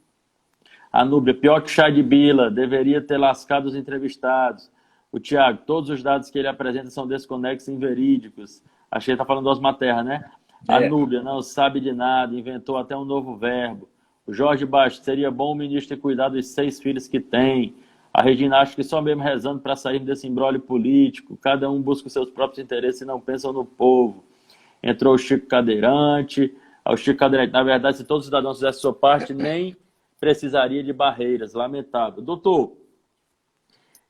Speaker 1: A Núbia, pior que chá de bila, deveria ter lascado os entrevistados. O Tiago, todos os dados que ele apresenta são desconexos e inverídicos. Achei que está falando do Osmar Terra, né? A Núbia, não sabe de nada, inventou até um novo verbo. O Jorge Bastos, seria bom o ministro ter cuidado dos 6 filhos que tem. A Regina, acho que só mesmo rezando para sair desse imbróglio político. Cada um busca os seus próprios interesses e não pensam no povo. Entrou o Chico Cadeirante. O Chico Cadeirante, na verdade, se todos os cidadãos fizessem sua parte, nem precisaria de barreiras. Lamentável. Doutor,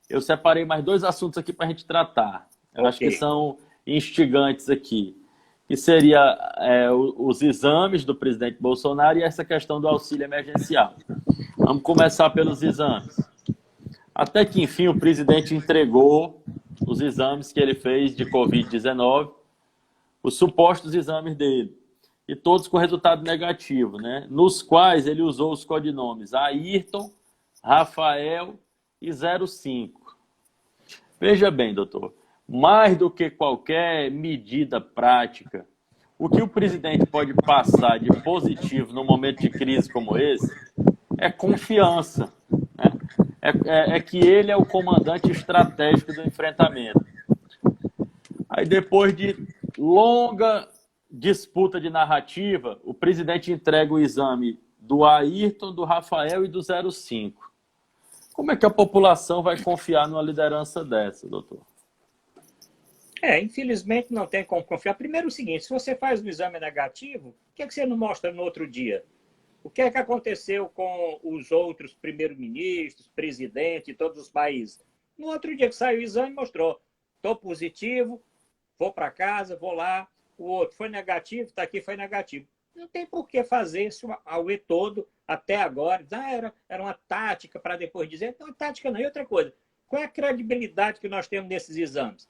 Speaker 1: eu separei mais 2 assuntos aqui para a gente tratar. Eu acho que são instigantes aqui. Que seria os exames do presidente Bolsonaro e essa questão do auxílio emergencial. Vamos começar pelos exames. Até que, enfim, o presidente entregou os exames que ele fez de Covid-19, os supostos exames dele, e todos com resultado negativo, né? Nos quais ele usou os codinomes Ayrton, Rafael e 05. Veja bem, doutor, mais do que qualquer medida prática, o que o presidente pode passar de positivo num momento de crise como esse é confiança, né? É que ele é o comandante estratégico do enfrentamento. Aí, depois de longa disputa de narrativa, o presidente entrega o exame do Ayrton, do Rafael e do 05. Como é que a população vai confiar numa liderança dessa, doutor?
Speaker 2: Infelizmente não tem como confiar. Primeiro o seguinte, se você faz um exame negativo, por que você não mostra no outro dia? O que é que aconteceu com os outros primeiros-ministros, presidentes de todos os países? No outro dia que saiu o exame, mostrou, estou positivo, vou para casa, vou lá, o outro foi negativo, está aqui, foi negativo. Não tem por que fazer isso ao E todo até agora. Era uma tática para depois dizer, não, tática não. E outra coisa, qual é a credibilidade que nós temos nesses exames?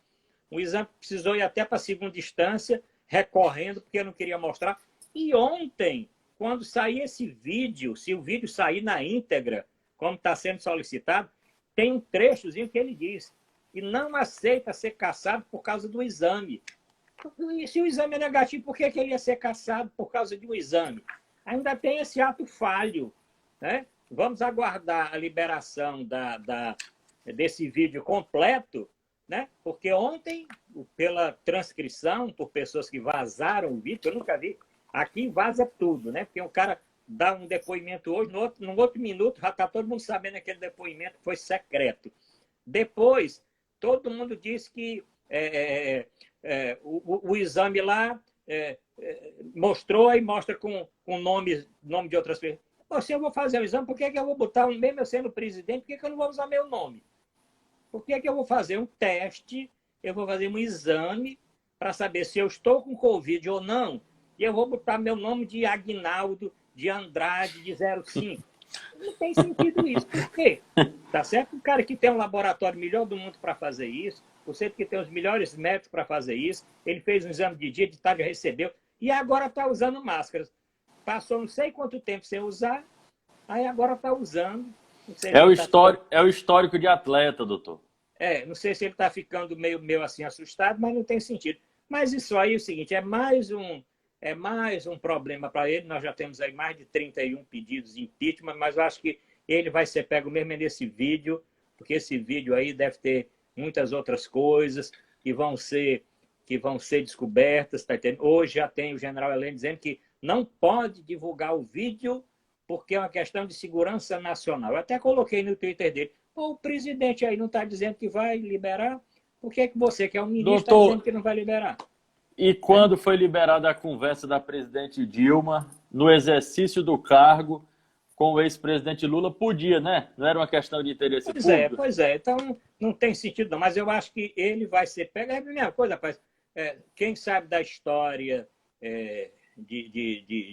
Speaker 2: O exame precisou ir até para a segunda instância, recorrendo, porque eu não queria mostrar. E ontem, quando sair esse vídeo, se o vídeo sair na íntegra, como está sendo solicitado, tem um trechozinho que ele diz que não aceita ser cassado por causa do exame. E se o exame é negativo, por que ele ia ser cassado por causa de um exame? Ainda tem esse ato falho, né? Vamos aguardar a liberação desse vídeo completo, né? Porque ontem, pela transcrição, por pessoas que vazaram o vídeo, eu nunca vi, aqui vaza tudo, né? Porque o cara dá um depoimento hoje, no outro minuto já está todo mundo sabendo que aquele depoimento foi secreto. Depois, todo mundo disse que o exame lá mostrou e mostra com nome de outras pessoas. Se eu vou fazer o exame, por que eu vou botar mesmo eu sendo presidente, por que eu não vou usar meu nome? Por que eu vou fazer um teste, eu vou fazer um exame para saber se eu estou com Covid ou não, e eu vou botar meu nome de Aguinaldo, de Andrade, de 05? Não tem sentido isso. Por quê? Tá certo? O cara que tem um laboratório melhor do mundo para fazer isso, você que tem os melhores médicos para fazer isso, ele fez um exame de dia, de tarde, recebeu, e agora está usando máscaras. Passou não sei quanto tempo sem usar, aí agora está usando. Não sei
Speaker 1: É
Speaker 2: se
Speaker 1: o,
Speaker 2: ele tá...
Speaker 1: é o histórico de atleta, doutor.
Speaker 2: não sei se ele está ficando meio assim assustado, mas não tem sentido. Mas isso aí é o seguinte, é mais um problema para ele. Nós já temos aí mais de 31 pedidos de impeachment, mas eu acho que ele vai ser pego mesmo nesse vídeo, porque esse vídeo aí deve ter muitas outras coisas que vão ser descobertas. Tá entendendo? Hoje já tem o general Heleno dizendo que não pode divulgar o vídeo porque é uma questão de segurança nacional. Eu até coloquei no Twitter dele. O presidente aí não está dizendo que vai liberar? Por que você, que é um ministro, está dizendo que não vai liberar?
Speaker 1: E quando foi liberada a conversa da presidente Dilma, no exercício do cargo, com o ex-presidente Lula, podia, né? Não era uma questão de interesse público?
Speaker 2: Pois é. Então, não tem sentido não. Mas eu acho que ele vai ser pego. É a mesma coisa, rapaz. Quem sabe da história de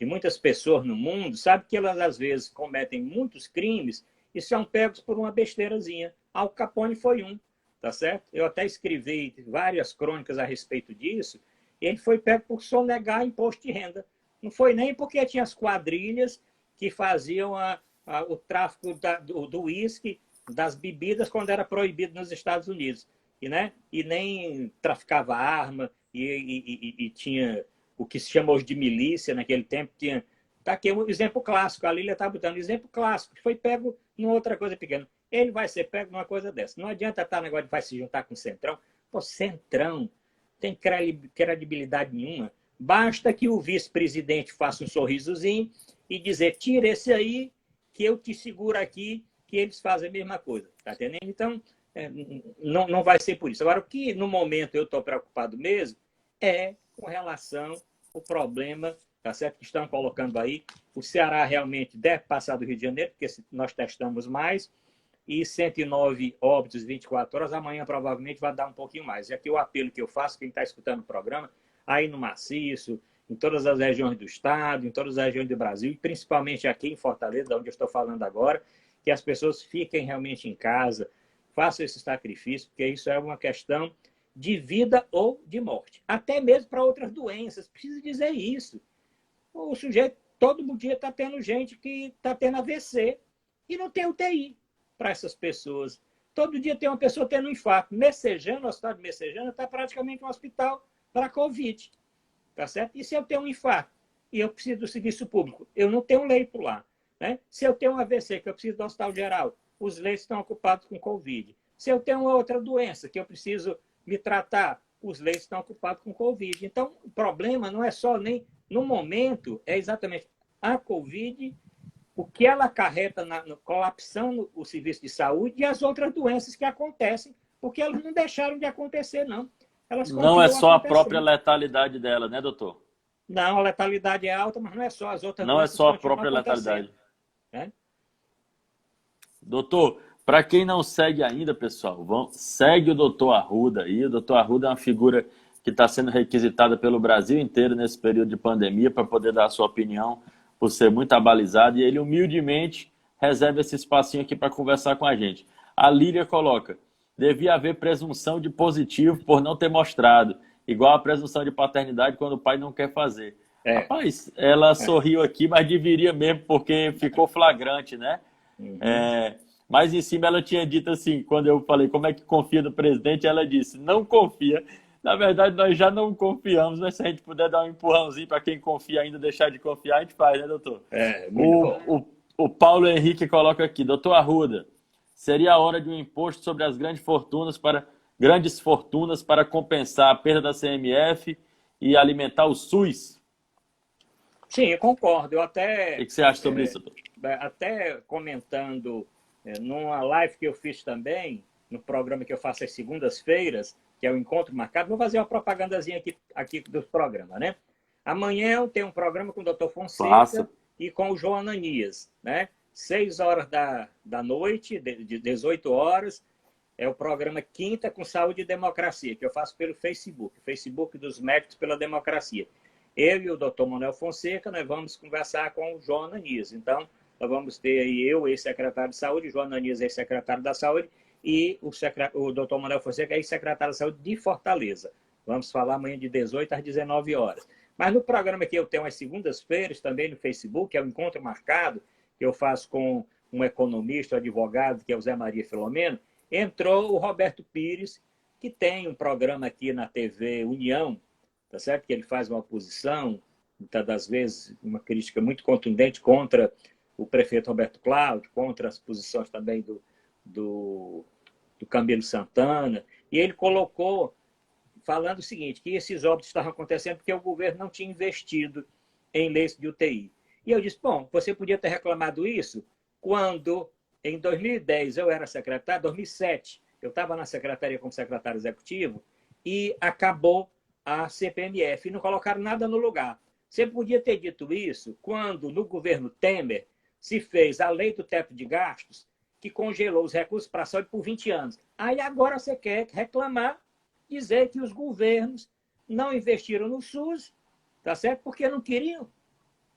Speaker 2: muitas pessoas no mundo, sabe que elas, às vezes, cometem muitos crimes e são pegos por uma besteirazinha. Al Capone foi um, tá certo? Eu até escrevi várias crônicas a respeito disso. Ele foi pego por sonegar imposto de renda. Não foi nem porque tinha as quadrilhas que faziam o tráfico do uísque, das bebidas, quando era proibido nos Estados Unidos. E nem traficava arma, e tinha o que se chama hoje de milícia naquele tempo. Está aqui um exemplo clássico, a Lília está botando um exemplo clássico, que foi pego numa outra coisa pequena. Ele vai ser pego numa coisa dessa. Não adianta estar negócio de vai se juntar com o Centrão. Pô, Centrão tem credibilidade nenhuma. Basta que o vice-presidente faça um sorrisozinho e dizer, tira esse aí, que eu te seguro aqui, que eles fazem a mesma coisa. Tá entendendo? Então, não vai ser por isso. Agora, o que no momento eu estou preocupado mesmo é com relação ao problema, tá certo? Que estão colocando aí. O Ceará realmente deve passar do Rio de Janeiro, porque nós testamos mais, e 109 óbitos 24 horas, amanhã provavelmente vai dar um pouquinho mais. E aqui o apelo que eu faço, quem está escutando o programa, aí no Maciço, em todas as regiões do estado, em todas as regiões do Brasil, e principalmente aqui em Fortaleza, onde eu estou falando agora, que as pessoas fiquem realmente em casa, façam esse sacrifício, porque isso é uma questão de vida ou de morte. Até mesmo para outras doenças, precisa dizer isso. O sujeito, todo dia está tendo gente que está tendo AVC e não tem UTI para essas pessoas. Todo dia tem uma pessoa tendo um infarto. Messejana, o hospital de Messejana está praticamente um hospital para Covid. Tá certo? E se eu tenho um infarto e eu preciso do serviço público, eu não tenho leito lá. Né? Se eu tenho um AVC, que eu preciso do hospital geral, os leitos estão ocupados com Covid. Se eu tenho uma outra doença que eu preciso me tratar, os leitos estão ocupados com Covid. Então, o problema não é só nem no momento, é exatamente a Covid, o que ela acarreta colapsando o serviço de saúde e as outras doenças que acontecem, porque elas não deixaram de acontecer, não. Elas
Speaker 1: não é só a
Speaker 2: acontecendo.
Speaker 1: própria letalidade dela, né, doutor?
Speaker 2: Não, a letalidade é alta, mas não é só. As outras
Speaker 1: não
Speaker 2: doenças
Speaker 1: é só a própria letalidade.
Speaker 2: Né?
Speaker 1: Doutor, para quem não segue ainda, pessoal, segue o doutor Arruda aí. O doutor Arruda é uma figura que está sendo requisitada pelo Brasil inteiro nesse período de pandemia para poder dar a sua opinião, por ser muito abalizado, e ele humildemente reserva esse espacinho aqui para conversar com a gente. A Lília coloca, devia haver presunção de positivo por não ter mostrado, igual a presunção de paternidade quando o pai não quer fazer. Rapaz, ela sorriu aqui, mas deveria mesmo, porque ficou flagrante, né?
Speaker 2: Uhum.
Speaker 1: Mas em cima ela tinha dito assim, quando eu falei como é que confia no presidente, ela disse, não confia. Na verdade, nós já não confiamos, mas se a gente puder dar um empurrãozinho para quem confia ainda deixar de confiar, a gente faz, né, doutor? O Paulo Henrique coloca aqui, doutor Arruda, seria a hora de um imposto sobre as grandes fortunas para compensar a perda da CMF e alimentar o SUS?
Speaker 2: Sim, eu concordo. Eu até...
Speaker 1: O que você acha sobre isso, doutor?
Speaker 2: Até comentando numa live que eu fiz também, no programa que eu faço às segundas-feiras, que é o Encontro Marcado, vou fazer uma propagandazinha aqui do programa, né? Amanhã tem um programa com o Dr. Fonseca e com o João Ananias, né? 6 horas da noite, de 18 horas, é o programa Quinta com Saúde e Democracia, que eu faço pelo Facebook, Facebook dos Médicos pela Democracia. Eu e o doutor Manuel Fonseca, nós vamos conversar com o João Ananias. Então, nós vamos ter aí eu, ex-secretário de Saúde, João Ananias, ex-secretário da Saúde, e o doutor Manuel Fonseca, ex-secretário de Saúde de Fortaleza. Vamos falar amanhã de 18 às 19 horas. Mas no programa que eu tenho às segundas-feiras, também no Facebook, que é o Encontro Marcado, que eu faço com um economista, um advogado, que é o Zé Maria Filomeno, entrou o Roberto Pires, que tem um programa aqui na TV União, tá certo? Que ele faz uma oposição, muitas das vezes uma crítica muito contundente contra o prefeito Roberto Cláudio, contra as posições também do Camilo Santana, e ele colocou, falando o seguinte, que esses óbitos estavam acontecendo porque o governo não tinha investido em leitos de UTI. E eu disse, bom, você podia ter reclamado isso quando, em 2010, eu era secretário, 2007, eu estava na secretaria como secretário executivo e acabou a CPMF e não colocaram nada no lugar. Você podia ter dito isso quando, no governo Temer, se fez a lei do teto de gastos, que congelou os recursos para a saúde por 20 anos. Aí agora você quer reclamar, dizer que os governos não investiram no SUS, tá certo? Porque não queriam,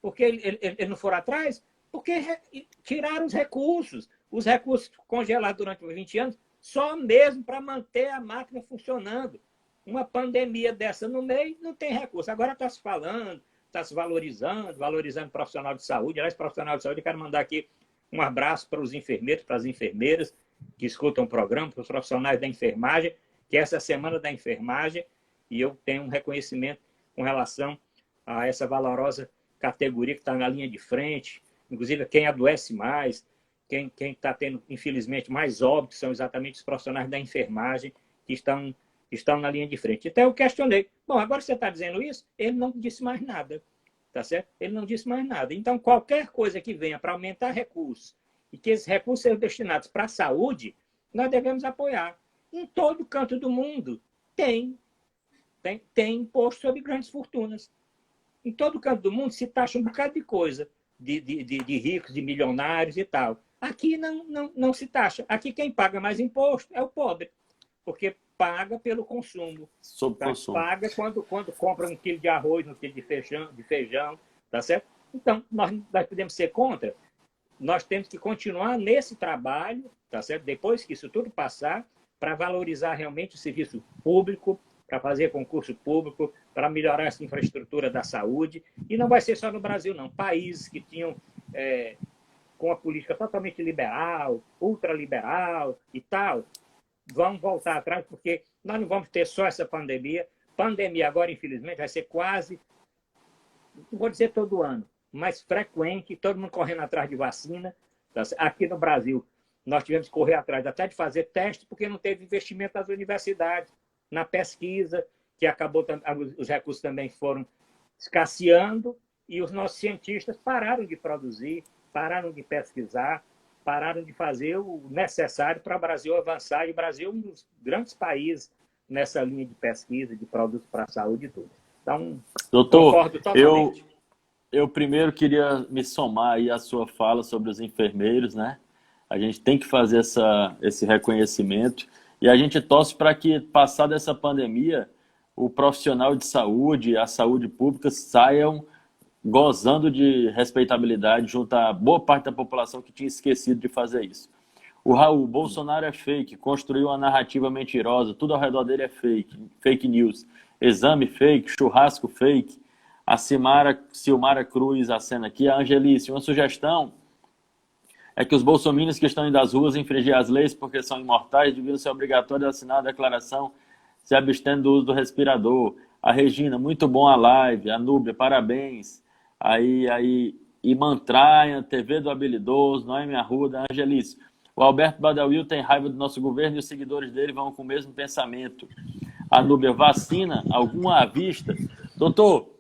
Speaker 2: porque eles não foram atrás, porque tiraram os recursos congelados durante 20 anos, só mesmo para manter a máquina funcionando. Uma pandemia dessa no meio, não tem recurso. Agora está se falando, está se valorizando profissional de saúde. Aliás, profissional de saúde, eu quero mandar aqui um abraço para os enfermeiros, para as enfermeiras que escutam o programa, para os profissionais da enfermagem, que essa semana da enfermagem, e eu tenho um reconhecimento com relação a essa valorosa categoria que está na linha de frente, inclusive quem adoece mais, quem está tendo, infelizmente, mais óbitos são exatamente os profissionais da enfermagem que estão na linha de frente. Então eu questionei, bom, agora você está dizendo isso? Ele não disse mais nada, tá certo? Ele não disse mais nada. Então qualquer coisa que venha para aumentar recursos e que esses recursos sejam destinados para a saúde, nós devemos apoiar. Em todo canto do mundo tem imposto sobre grandes fortunas. Em todo canto do mundo se taxa um bocado de coisa, de ricos, de milionários e tal. Aqui não se taxa. Aqui quem paga mais imposto é o pobre, porque paga pelo consumo.
Speaker 1: Sob
Speaker 2: Tá?
Speaker 1: consumo.
Speaker 2: Paga quando compra um quilo de arroz, um quilo de feijão, tá certo? Então, nós podemos ser contra. Nós temos que continuar nesse trabalho, tá certo? Depois que isso tudo passar, para valorizar realmente o serviço público, para fazer concurso público, para melhorar essa infraestrutura da saúde. E não vai ser só no Brasil, não. Países que tinham, com a política totalmente liberal, ultraliberal e tal, vão voltar atrás, porque nós não vamos ter só essa pandemia. Pandemia agora, infelizmente, vai ser quase, não vou dizer todo ano, mas frequente, todo mundo correndo atrás de vacina. Aqui no Brasil, nós tivemos que correr atrás até de fazer testes, porque não teve investimento das universidades, na pesquisa, que acabou, os recursos também foram escasseando, e os nossos cientistas pararam de produzir, pararam de pesquisar, pararam de fazer o necessário para o Brasil avançar, e o Brasil é um dos grandes países nessa linha de pesquisa, de produtos para a saúde e tudo. Então,
Speaker 1: doutor,
Speaker 2: concordo totalmente.
Speaker 1: Eu primeiro queria me somar aí à sua fala sobre os enfermeiros, né? A gente tem que fazer esse reconhecimento e a gente torce para que, passada essa pandemia, o profissional de saúde, a saúde pública saiam gozando de respeitabilidade junto a boa parte da população que tinha esquecido de fazer isso. O Raul, Bolsonaro é fake, construiu uma narrativa mentirosa, tudo ao redor dele é fake news. Exame fake, churrasco fake. A Silmara Cruz, a cena aqui. A Angelice, uma sugestão é que os bolsominions que estão indo às ruas infringir as leis porque são imortais deviam ser obrigatórios a assinar a declaração se abstendo do uso do respirador. A Regina, muito bom a live. A Núbia, parabéns. E Mantraia, TV do Habilidoso, Noemi Arruda, Angelice. O Alberto Badawi tem raiva do nosso governo e os seguidores dele vão com o mesmo pensamento. A Núbia, vacina, alguma à vista? Doutor,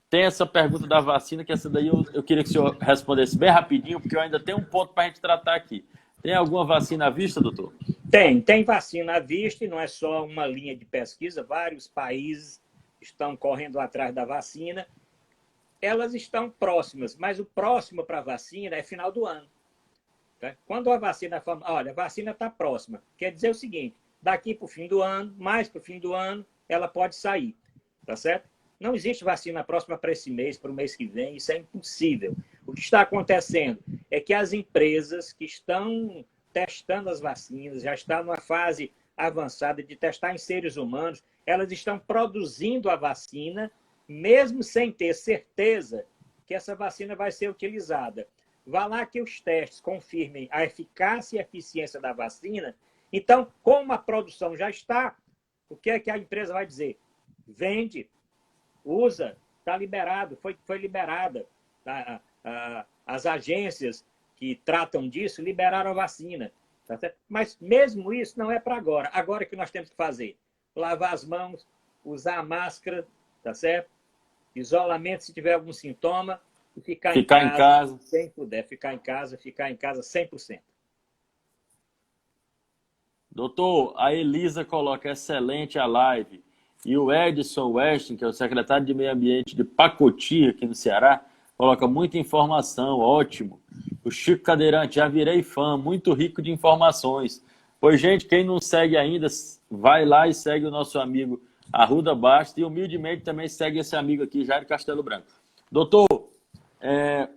Speaker 1: tem essa pergunta da vacina, que essa daí eu queria que o senhor respondesse bem rapidinho, porque eu ainda tenho um ponto para a gente tratar aqui. Tem alguma vacina à vista, doutor?
Speaker 2: Tem vacina à vista, e não é só uma linha de pesquisa, vários países estão correndo atrás da vacina. Elas estão próximas, mas o próximo para a vacina é final do ano. Tá? Quando a vacina fala, olha, a vacina está próxima, quer dizer o seguinte, daqui para o fim do ano, mais para o fim do ano, ela pode sair, tá certo? Não existe vacina próxima para esse mês, para o mês que vem, isso é impossível. O que está acontecendo é que as empresas que estão testando as vacinas, já estão numa fase avançada de testar em seres humanos, elas estão produzindo a vacina, mesmo sem ter certeza que essa vacina vai ser utilizada. Vá lá que os testes confirmem a eficácia e a eficiência da vacina. Então, como a produção já está, o que é que a empresa vai dizer? Vende, usa, está liberado, foi liberada. As agências que tratam disso liberaram a vacina. Tá certo? Mas mesmo isso não é para agora. Agora que nós temos que fazer? Lavar as mãos, usar a máscara, tá certo? Isolamento se tiver algum sintoma, e ficar em casa. Quem puder ficar em casa 100%.
Speaker 1: Doutor, a Elisa coloca excelente a live. E o Edson Weston, que é o secretário de Meio Ambiente de Pacoti, aqui no Ceará, coloca muita informação, ótimo. O Chico Cadeirante, já virei fã, muito rico de informações. Pois, gente, quem não segue ainda, vai lá e segue o nosso amigo Arruda Bastos e humildemente também segue esse amigo aqui, Jair Castelo Branco. Doutor,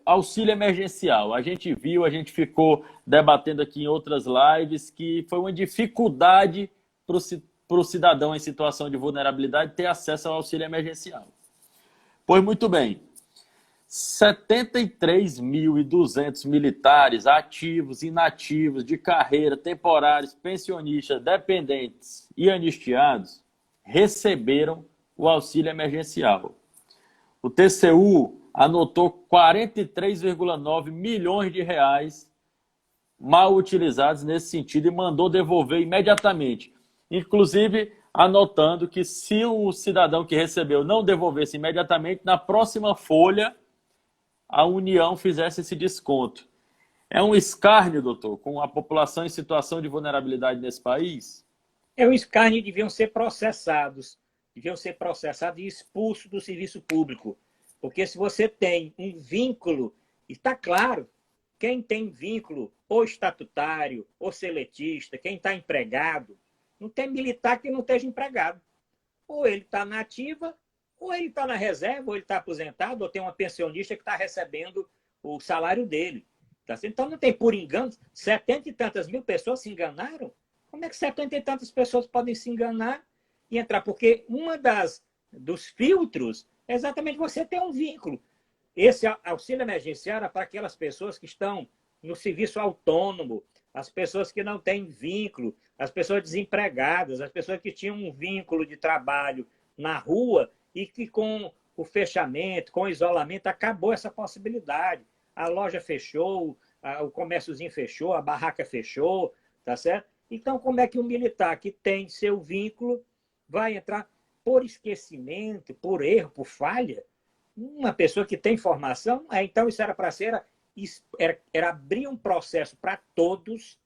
Speaker 1: auxílio emergencial. A gente viu, a gente ficou debatendo aqui em outras lives que foi uma dificuldade para o cidadão em situação de vulnerabilidade ter acesso ao auxílio emergencial. Pois muito bem, 73.200 militares ativos, inativos, de carreira, temporários, pensionistas, dependentes e anistiados receberam o auxílio emergencial. O TCU anotou 43,9 milhões de reais mal utilizados nesse sentido e mandou devolver imediatamente. Inclusive, anotando que se o cidadão que recebeu não devolvesse imediatamente, na próxima folha, a União fizesse esse desconto. É um escárnio, doutor, com a população em situação de vulnerabilidade nesse país?
Speaker 2: É um escárnio, deviam ser processados e expulsos do serviço público. Porque se você tem um vínculo, está claro, quem tem vínculo ou estatutário, ou seletista, quem está empregado, não tem militar que não esteja empregado. Ou ele está na ativa, ou ele está na reserva, ou ele está aposentado, ou tem uma pensionista que está recebendo o salário dele. Então não tem por engano, 70 e tantas mil pessoas se enganaram. Como é que 70 e tantas pessoas podem se enganar e entrar? Porque dos filtros é exatamente você ter um vínculo. Esse auxílio emergencial é para aquelas pessoas que estão no serviço autônomo, as pessoas que não têm vínculo, as pessoas desempregadas, as pessoas que tinham um vínculo de trabalho na rua e que com o fechamento, com o isolamento, acabou essa possibilidade. A loja fechou, o comérciozinho fechou, a barraca fechou, tá certo? Então, como é que um militar que tem seu vínculo vai entrar por esquecimento, por erro, por falha? Uma pessoa que tem formação, então isso era para ser, era abrir um processo para todos,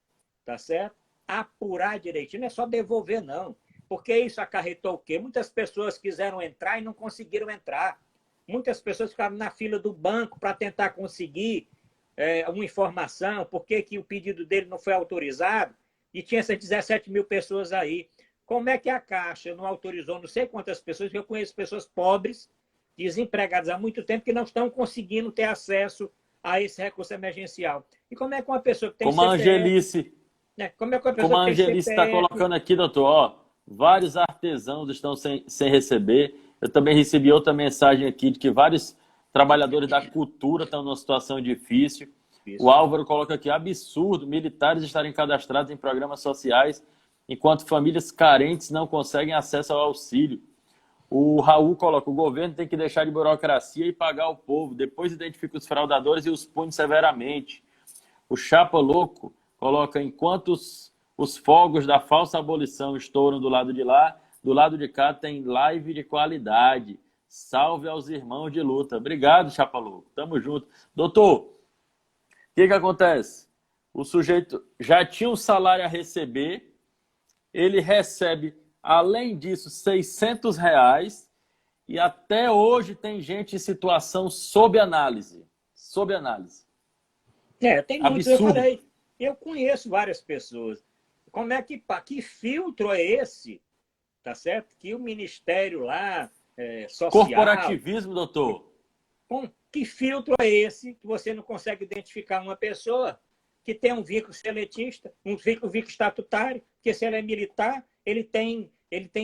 Speaker 2: tá certo? Apurar direitinho, não é só devolver, não. Porque isso acarretou o quê? Muitas pessoas quiseram entrar e não conseguiram entrar. Muitas pessoas ficaram na fila do banco para tentar conseguir uma informação, por que o pedido dele não foi autorizado, e tinha essas 17 mil pessoas aí. Como é que a Caixa não autorizou não sei quantas pessoas, que eu conheço pessoas pobres, desempregadas há muito tempo, que não estão conseguindo ter acesso a esse recurso emergencial. E como é que uma pessoa que tem
Speaker 1: como
Speaker 2: CPF...
Speaker 1: A Angelice,
Speaker 2: como é que uma pessoa
Speaker 1: como a
Speaker 2: que tem
Speaker 1: Angelice
Speaker 2: CPF...
Speaker 1: está colocando aqui, doutor, ó, vários artesãos estão sem receber. Eu também recebi outra mensagem aqui de que vários trabalhadores da cultura estão numa situação difícil. O Álvaro coloca aqui, absurdo, militares estarem cadastrados em programas sociais, enquanto famílias carentes não conseguem acesso ao auxílio. O Raul coloca, o governo tem que deixar de burocracia e pagar o povo, depois identifica os fraudadores e os pune severamente. O Chapa Louco coloca, enquanto os fogos da falsa abolição estouram do lado de lá, do lado de cá tem live de qualidade. Salve aos irmãos de luta. Obrigado, Chapa Louco. Tamo junto. Doutor, o que acontece? O sujeito já tinha um salário a receber, ele recebe, além disso, R$600 e até hoje tem gente em situação sob análise. Sob análise.
Speaker 2: Tem muitos, eu falei. Eu conheço várias pessoas. Como é que filtro é esse, tá certo? Que o Ministério lá, social...
Speaker 1: Corporativismo, doutor.
Speaker 2: Que filtro é esse que você não consegue identificar uma pessoa que tem um vínculo seletista, um vínculo estatutário, que se ele é militar, ele tem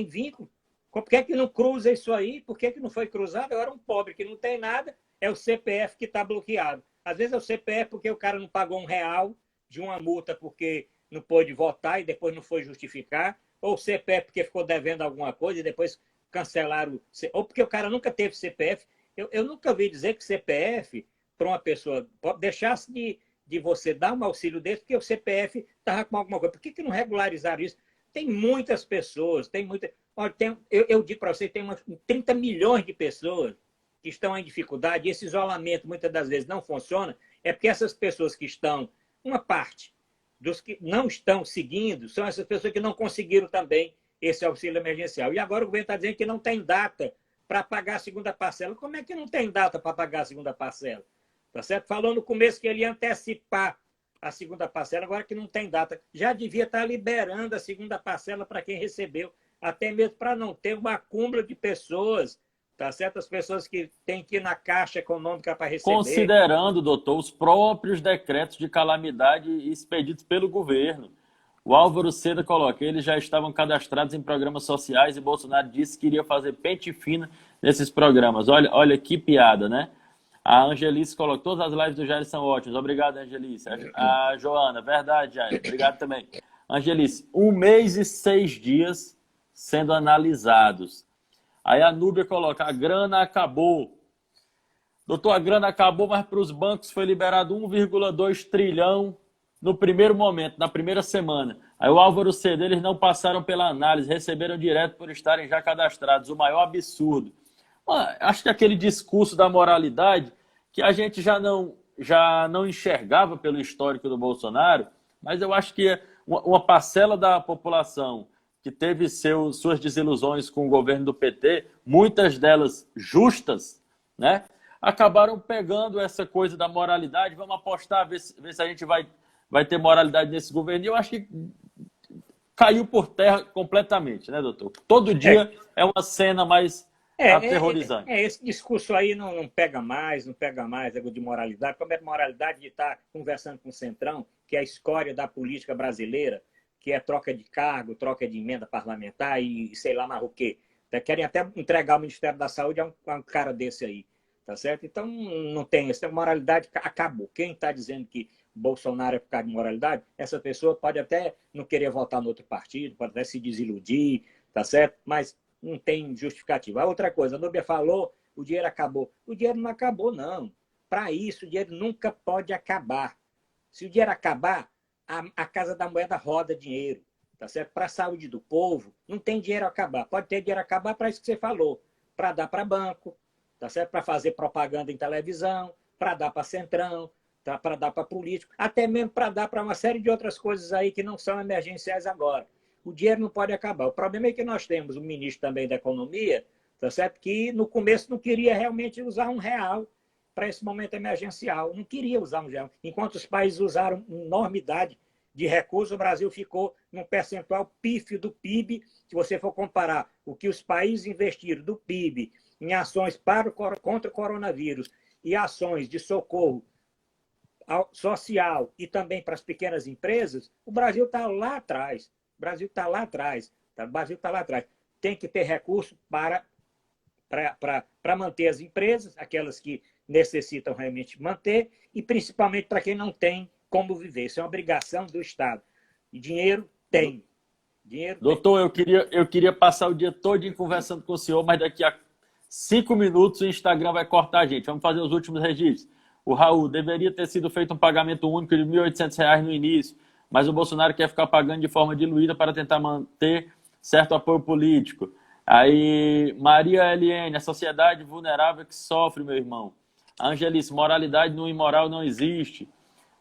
Speaker 2: vínculo. Por que que não cruza isso aí? Por que que não foi cruzado? Agora um pobre que não tem nada, é o CPF que está bloqueado. Às vezes é o CPF porque o cara não pagou R$ 1 de uma multa porque não pôde votar e depois não foi justificar, ou o CPF porque ficou devendo alguma coisa e depois cancelaram, ou porque o cara nunca teve CPF. Eu nunca ouvi dizer que CPF, para uma pessoa, deixasse de você dar um auxílio desse, porque o CPF estava com alguma coisa. Por que não regularizaram isso? Tem muitas pessoas, tem muita... Olha, eu digo para você, tem 30 milhões de pessoas que estão em dificuldade, e esse isolamento muitas das vezes não funciona, é porque essas pessoas que estão, uma parte dos que não estão seguindo, são essas pessoas que não conseguiram também esse auxílio emergencial. E agora o governo está dizendo que não tem data para pagar a segunda parcela. Como é que não tem data para pagar a segunda parcela? Tá certo? Falou no começo que ele ia antecipar a segunda parcela, agora que não tem data. Já devia estar liberando a segunda parcela para quem recebeu, até mesmo para não ter um acúmulo de pessoas, tá certo? As pessoas que têm que ir na Caixa Econômica para receber.
Speaker 1: Considerando, doutor, os próprios decretos de calamidade expedidos pelo governo. O Álvaro Seda coloca, eles já estavam cadastrados em programas sociais e Bolsonaro disse que iria fazer pente fino nesses programas. Olha que piada, né? A Angelice coloca, todas as lives do Jair são ótimas. Obrigado, Angelice. A Joana, verdade, Jair. Obrigado também. Angelice, 1 mês e 6 dias sendo analisados. Aí a Núbia coloca, a grana acabou. Doutor, a grana acabou, mas para os bancos foi liberado 1,2 trilhão no primeiro momento, na primeira semana. Aí o Álvaro Cedo, eles não passaram pela análise, receberam direto por estarem já cadastrados. O maior absurdo. Acho que aquele discurso da moralidade que a gente já não enxergava pelo histórico do Bolsonaro, mas eu acho que uma parcela da população que teve suas desilusões com o governo do PT, muitas delas justas, né, acabaram pegando essa coisa da moralidade, vamos apostar, ver se a gente vai ter moralidade nesse governo. E eu acho que caiu por terra completamente, né, doutor? Todo dia é uma cena mais aterrorizante.
Speaker 2: Esse discurso aí não pega mais, é de moralidade. Como é moralidade de estar conversando com o Centrão, que é a escória da política brasileira, que é troca de cargo, troca de emenda parlamentar e sei lá mais o quê. Querem até entregar o Ministério da Saúde a um cara desse aí, tá certo? Então não tem, essa moralidade acabou. Quem está dizendo que Bolsonaro é por causa de moralidade, essa pessoa pode até não querer votar no outro partido, pode até se desiludir, tá certo? Mas não tem justificativa. A outra coisa, a Núbia falou, o dinheiro acabou. O dinheiro não acabou, não. Para isso, o dinheiro nunca pode acabar. Se o dinheiro acabar, a Casa da Moeda roda dinheiro, tá certo? Para a saúde do povo, não tem dinheiro a acabar. Pode ter dinheiro a acabar para isso que você falou, para dar para banco, tá certo? Para fazer propaganda em televisão, para dar para Centrão, tá? Para dar para político, até mesmo para dar para uma série de outras coisas aí que não são emergenciais agora. O dinheiro não pode acabar. O problema é que nós temos um ministro também da Economia, tá certo? Que no começo não queria realmente usar R$ 1 para esse momento emergencial. Não queria usar R$ 1. Enquanto os países usaram enormidade de recursos, o Brasil ficou num percentual pífio do PIB. Se você for comparar o que os países investiram do PIB em ações contra o coronavírus e ações de socorro social e também para as pequenas empresas, o Brasil está lá atrás. O Brasil está lá atrás. Tá? O Brasil está lá atrás. Tem que ter recurso para manter as empresas, aquelas que necessitam realmente manter, e principalmente para quem não tem como viver. Isso é uma obrigação do Estado. E dinheiro tem.
Speaker 1: Doutor, eu queria passar o dia todo conversando com o senhor, mas daqui a 5 minutos o Instagram vai cortar a gente. Vamos fazer os últimos registros. O Raul, deveria ter sido feito um pagamento único de R$ 1.800 no início, mas o Bolsonaro quer ficar pagando de forma diluída para tentar manter certo apoio político. Aí, Maria LN, a sociedade vulnerável que sofre, meu irmão. A Angelice, moralidade no imoral não existe.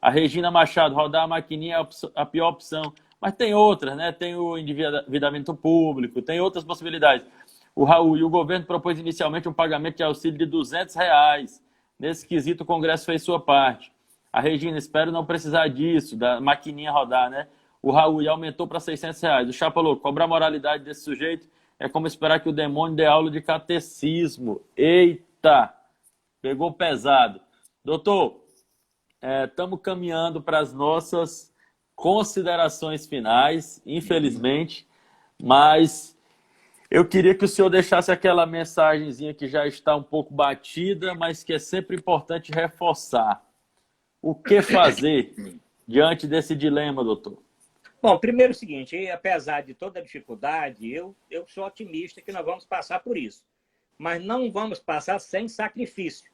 Speaker 1: A Regina Machado, rodar a maquininha é a pior opção. Mas tem outras, né? Tem o endividamento público, tem outras possibilidades. O Raul, e o governo propôs inicialmente um pagamento de auxílio de R$ 200. Nesse quesito, o Congresso fez sua parte. A Regina, espero não precisar disso, da maquininha rodar, né? O Raul, e aumentou para R$ 600. O Chapa Louco, cobrar a moralidade desse sujeito é como esperar que o demônio dê aula de catecismo. Eita! Pegou pesado. Doutor, estamos caminhando para as nossas considerações finais, infelizmente, mas eu queria que o senhor deixasse aquela mensagenzinha que já está um pouco batida, mas que é sempre importante reforçar. O que fazer diante desse dilema, doutor?
Speaker 2: Bom, primeiro é o seguinte, apesar de toda a dificuldade, eu sou otimista que nós vamos passar por isso. Mas não vamos passar sem sacrifício.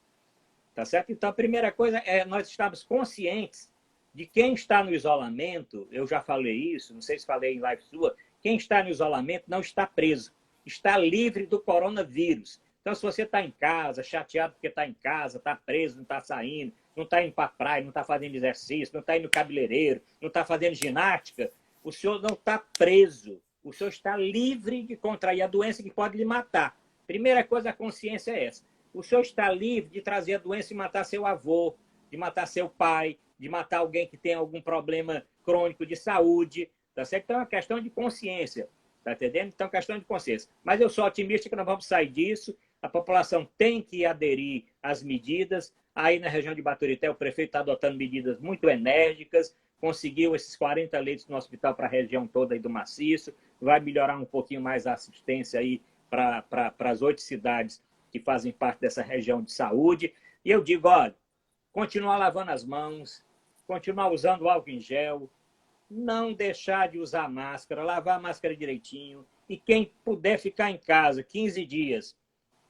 Speaker 2: Tá certo? Então, a primeira coisa é nós estarmos conscientes de quem está no isolamento, eu já falei isso, não sei se falei em live sua, quem está no isolamento não está preso, está livre do coronavírus. Então, se você está em casa, chateado porque está em casa, está preso, não está saindo, não está indo para a praia, não está fazendo exercício, não está indo no cabeleireiro, não está fazendo ginástica, o senhor não está preso, o senhor está livre de contrair a doença que pode lhe matar. Primeira coisa, a consciência é essa. O senhor está livre de trazer a doença e matar seu avô, de matar seu pai, de matar alguém que tem algum problema crônico de saúde, tá certo? Então é uma questão de consciência, tá entendendo? Então é uma questão de consciência. Mas eu sou otimista que nós vamos sair disso, a população tem que aderir às medidas. Aí na região de Baturité o prefeito está adotando medidas muito enérgicas, conseguiu esses 40 leitos no hospital para a região toda aí do Maciço, vai melhorar um pouquinho mais a assistência aí para as 8 cidades que fazem parte dessa região de saúde. E eu digo, olha, continuar lavando as mãos, continuar usando álcool em gel, não deixar de usar máscara, lavar a máscara direitinho. E quem puder ficar em casa 15 dias,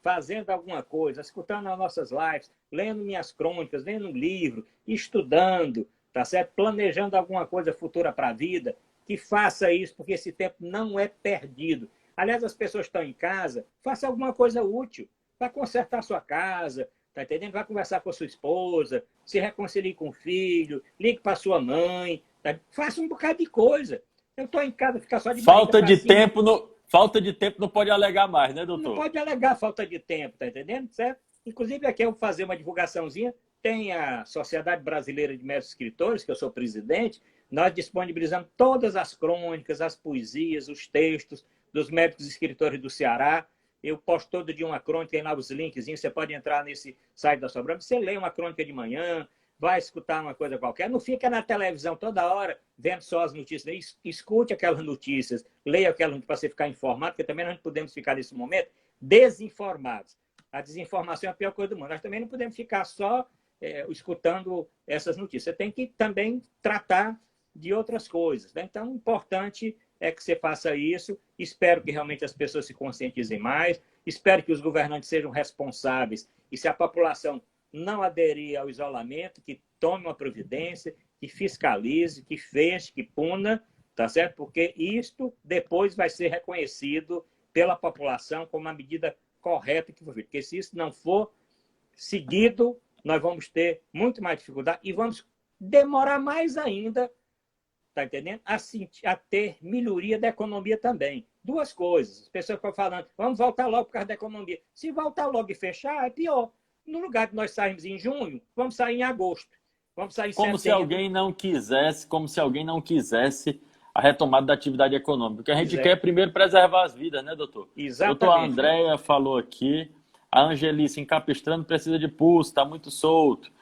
Speaker 2: fazendo alguma coisa, escutando as nossas lives, lendo minhas crônicas, lendo um livro, estudando, tá certo? Planejando alguma coisa futura para a vida, que faça isso, porque esse tempo não é perdido. Aliás, as pessoas estão em casa, faça alguma coisa útil. Vai consertar a sua casa, tá entendendo? Vai conversar com a sua esposa, se reconcilie com o filho, ligue para sua mãe, tá? Faça um bocado de coisa. Eu estou em casa, ficar só de
Speaker 1: falta de tempo não pode alegar mais, né, doutor?
Speaker 2: Não pode alegar falta de tempo, tá entendendo? Certo? Inclusive, aqui eu vou fazer uma divulgaçãozinha. Tem a Sociedade Brasileira de Médicos Escritores, que eu sou presidente. Nós disponibilizamos todas as crônicas, as poesias, os textos dos médicos escritores do Ceará. Eu posto todo dia uma crônica, tem lá os linkzinhos, você pode entrar nesse site da Sobrando, você lê uma crônica de manhã, vai escutar uma coisa qualquer, não fica na televisão toda hora vendo só as notícias, escute aquelas notícias, leia aquelas para você ficar informado, porque também nós não podemos ficar nesse momento desinformados. A desinformação é a pior coisa do mundo. Nós também não podemos ficar só escutando essas notícias. Você tem que também tratar de outras coisas, né? Então, o importante é que você faça isso. Espero que realmente as pessoas se conscientizem mais. Espero que os governantes sejam responsáveis. E se a população não aderir ao isolamento, que tome uma providência, que fiscalize, que feche, que puna, tá certo? Porque isto depois vai ser reconhecido pela população como uma medida correta que foi feita. Porque se isso não for seguido, nós vamos ter muito mais dificuldade e vamos demorar mais ainda, tá entendendo? A ter melhoria da economia também. Duas coisas. As pessoas ficam falando, vamos voltar logo por causa da economia. Se voltar logo e fechar, é pior. No lugar de nós sairmos em junho, vamos sair em agosto. Vamos sair em setembro.
Speaker 1: Como se alguém não quisesse a retomada da atividade econômica. O que a gente quer é primeiro preservar as vidas, né, doutor?
Speaker 2: Exatamente.
Speaker 1: Doutor, a Andréia falou aqui, a Angelice, em Capistrano precisa de pulso, está muito solto.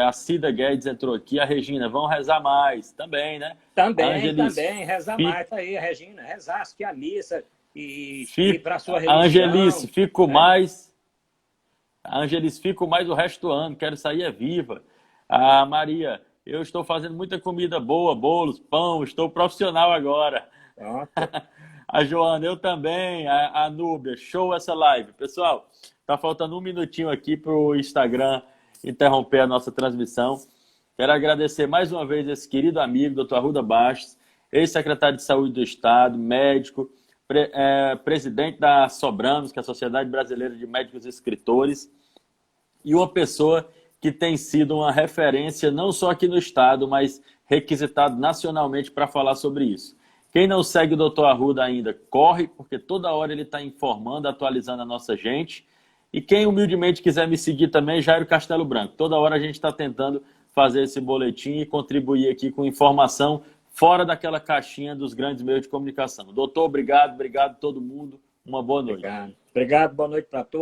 Speaker 1: A Cida Guedes entrou aqui, a Regina, vão rezar mais, também, né?
Speaker 2: Também, rezar mais, tá aí, a Regina, rezasse que a missa e para sua religião.
Speaker 1: A Angelice, fico mais o resto do ano, quero sair viva. A Maria, eu estou fazendo muita comida boa, bolos, pão, estou profissional agora. A Joana, eu também, a Núbia, show essa live. Pessoal, tá faltando um minutinho aqui para o Instagram interromper a nossa transmissão. Quero agradecer mais uma vez esse querido amigo, doutor Arruda Bastos, ex-secretário de Saúde do Estado, médico, presidente da Sobramos, que é a Sociedade Brasileira de Médicos e Escritores, e uma pessoa que tem sido uma referência não só aqui no Estado, mas requisitado nacionalmente para falar sobre isso. Quem não segue o doutor Arruda ainda, corre, porque toda hora ele está informando, atualizando a nossa gente. E quem humildemente quiser me seguir também, Jairo Castelo Branco. Toda hora a gente está tentando fazer esse boletim e contribuir aqui com informação fora daquela caixinha dos grandes meios de comunicação. Doutor, obrigado a todo mundo. Uma boa noite.
Speaker 2: Obrigado, boa noite para todos.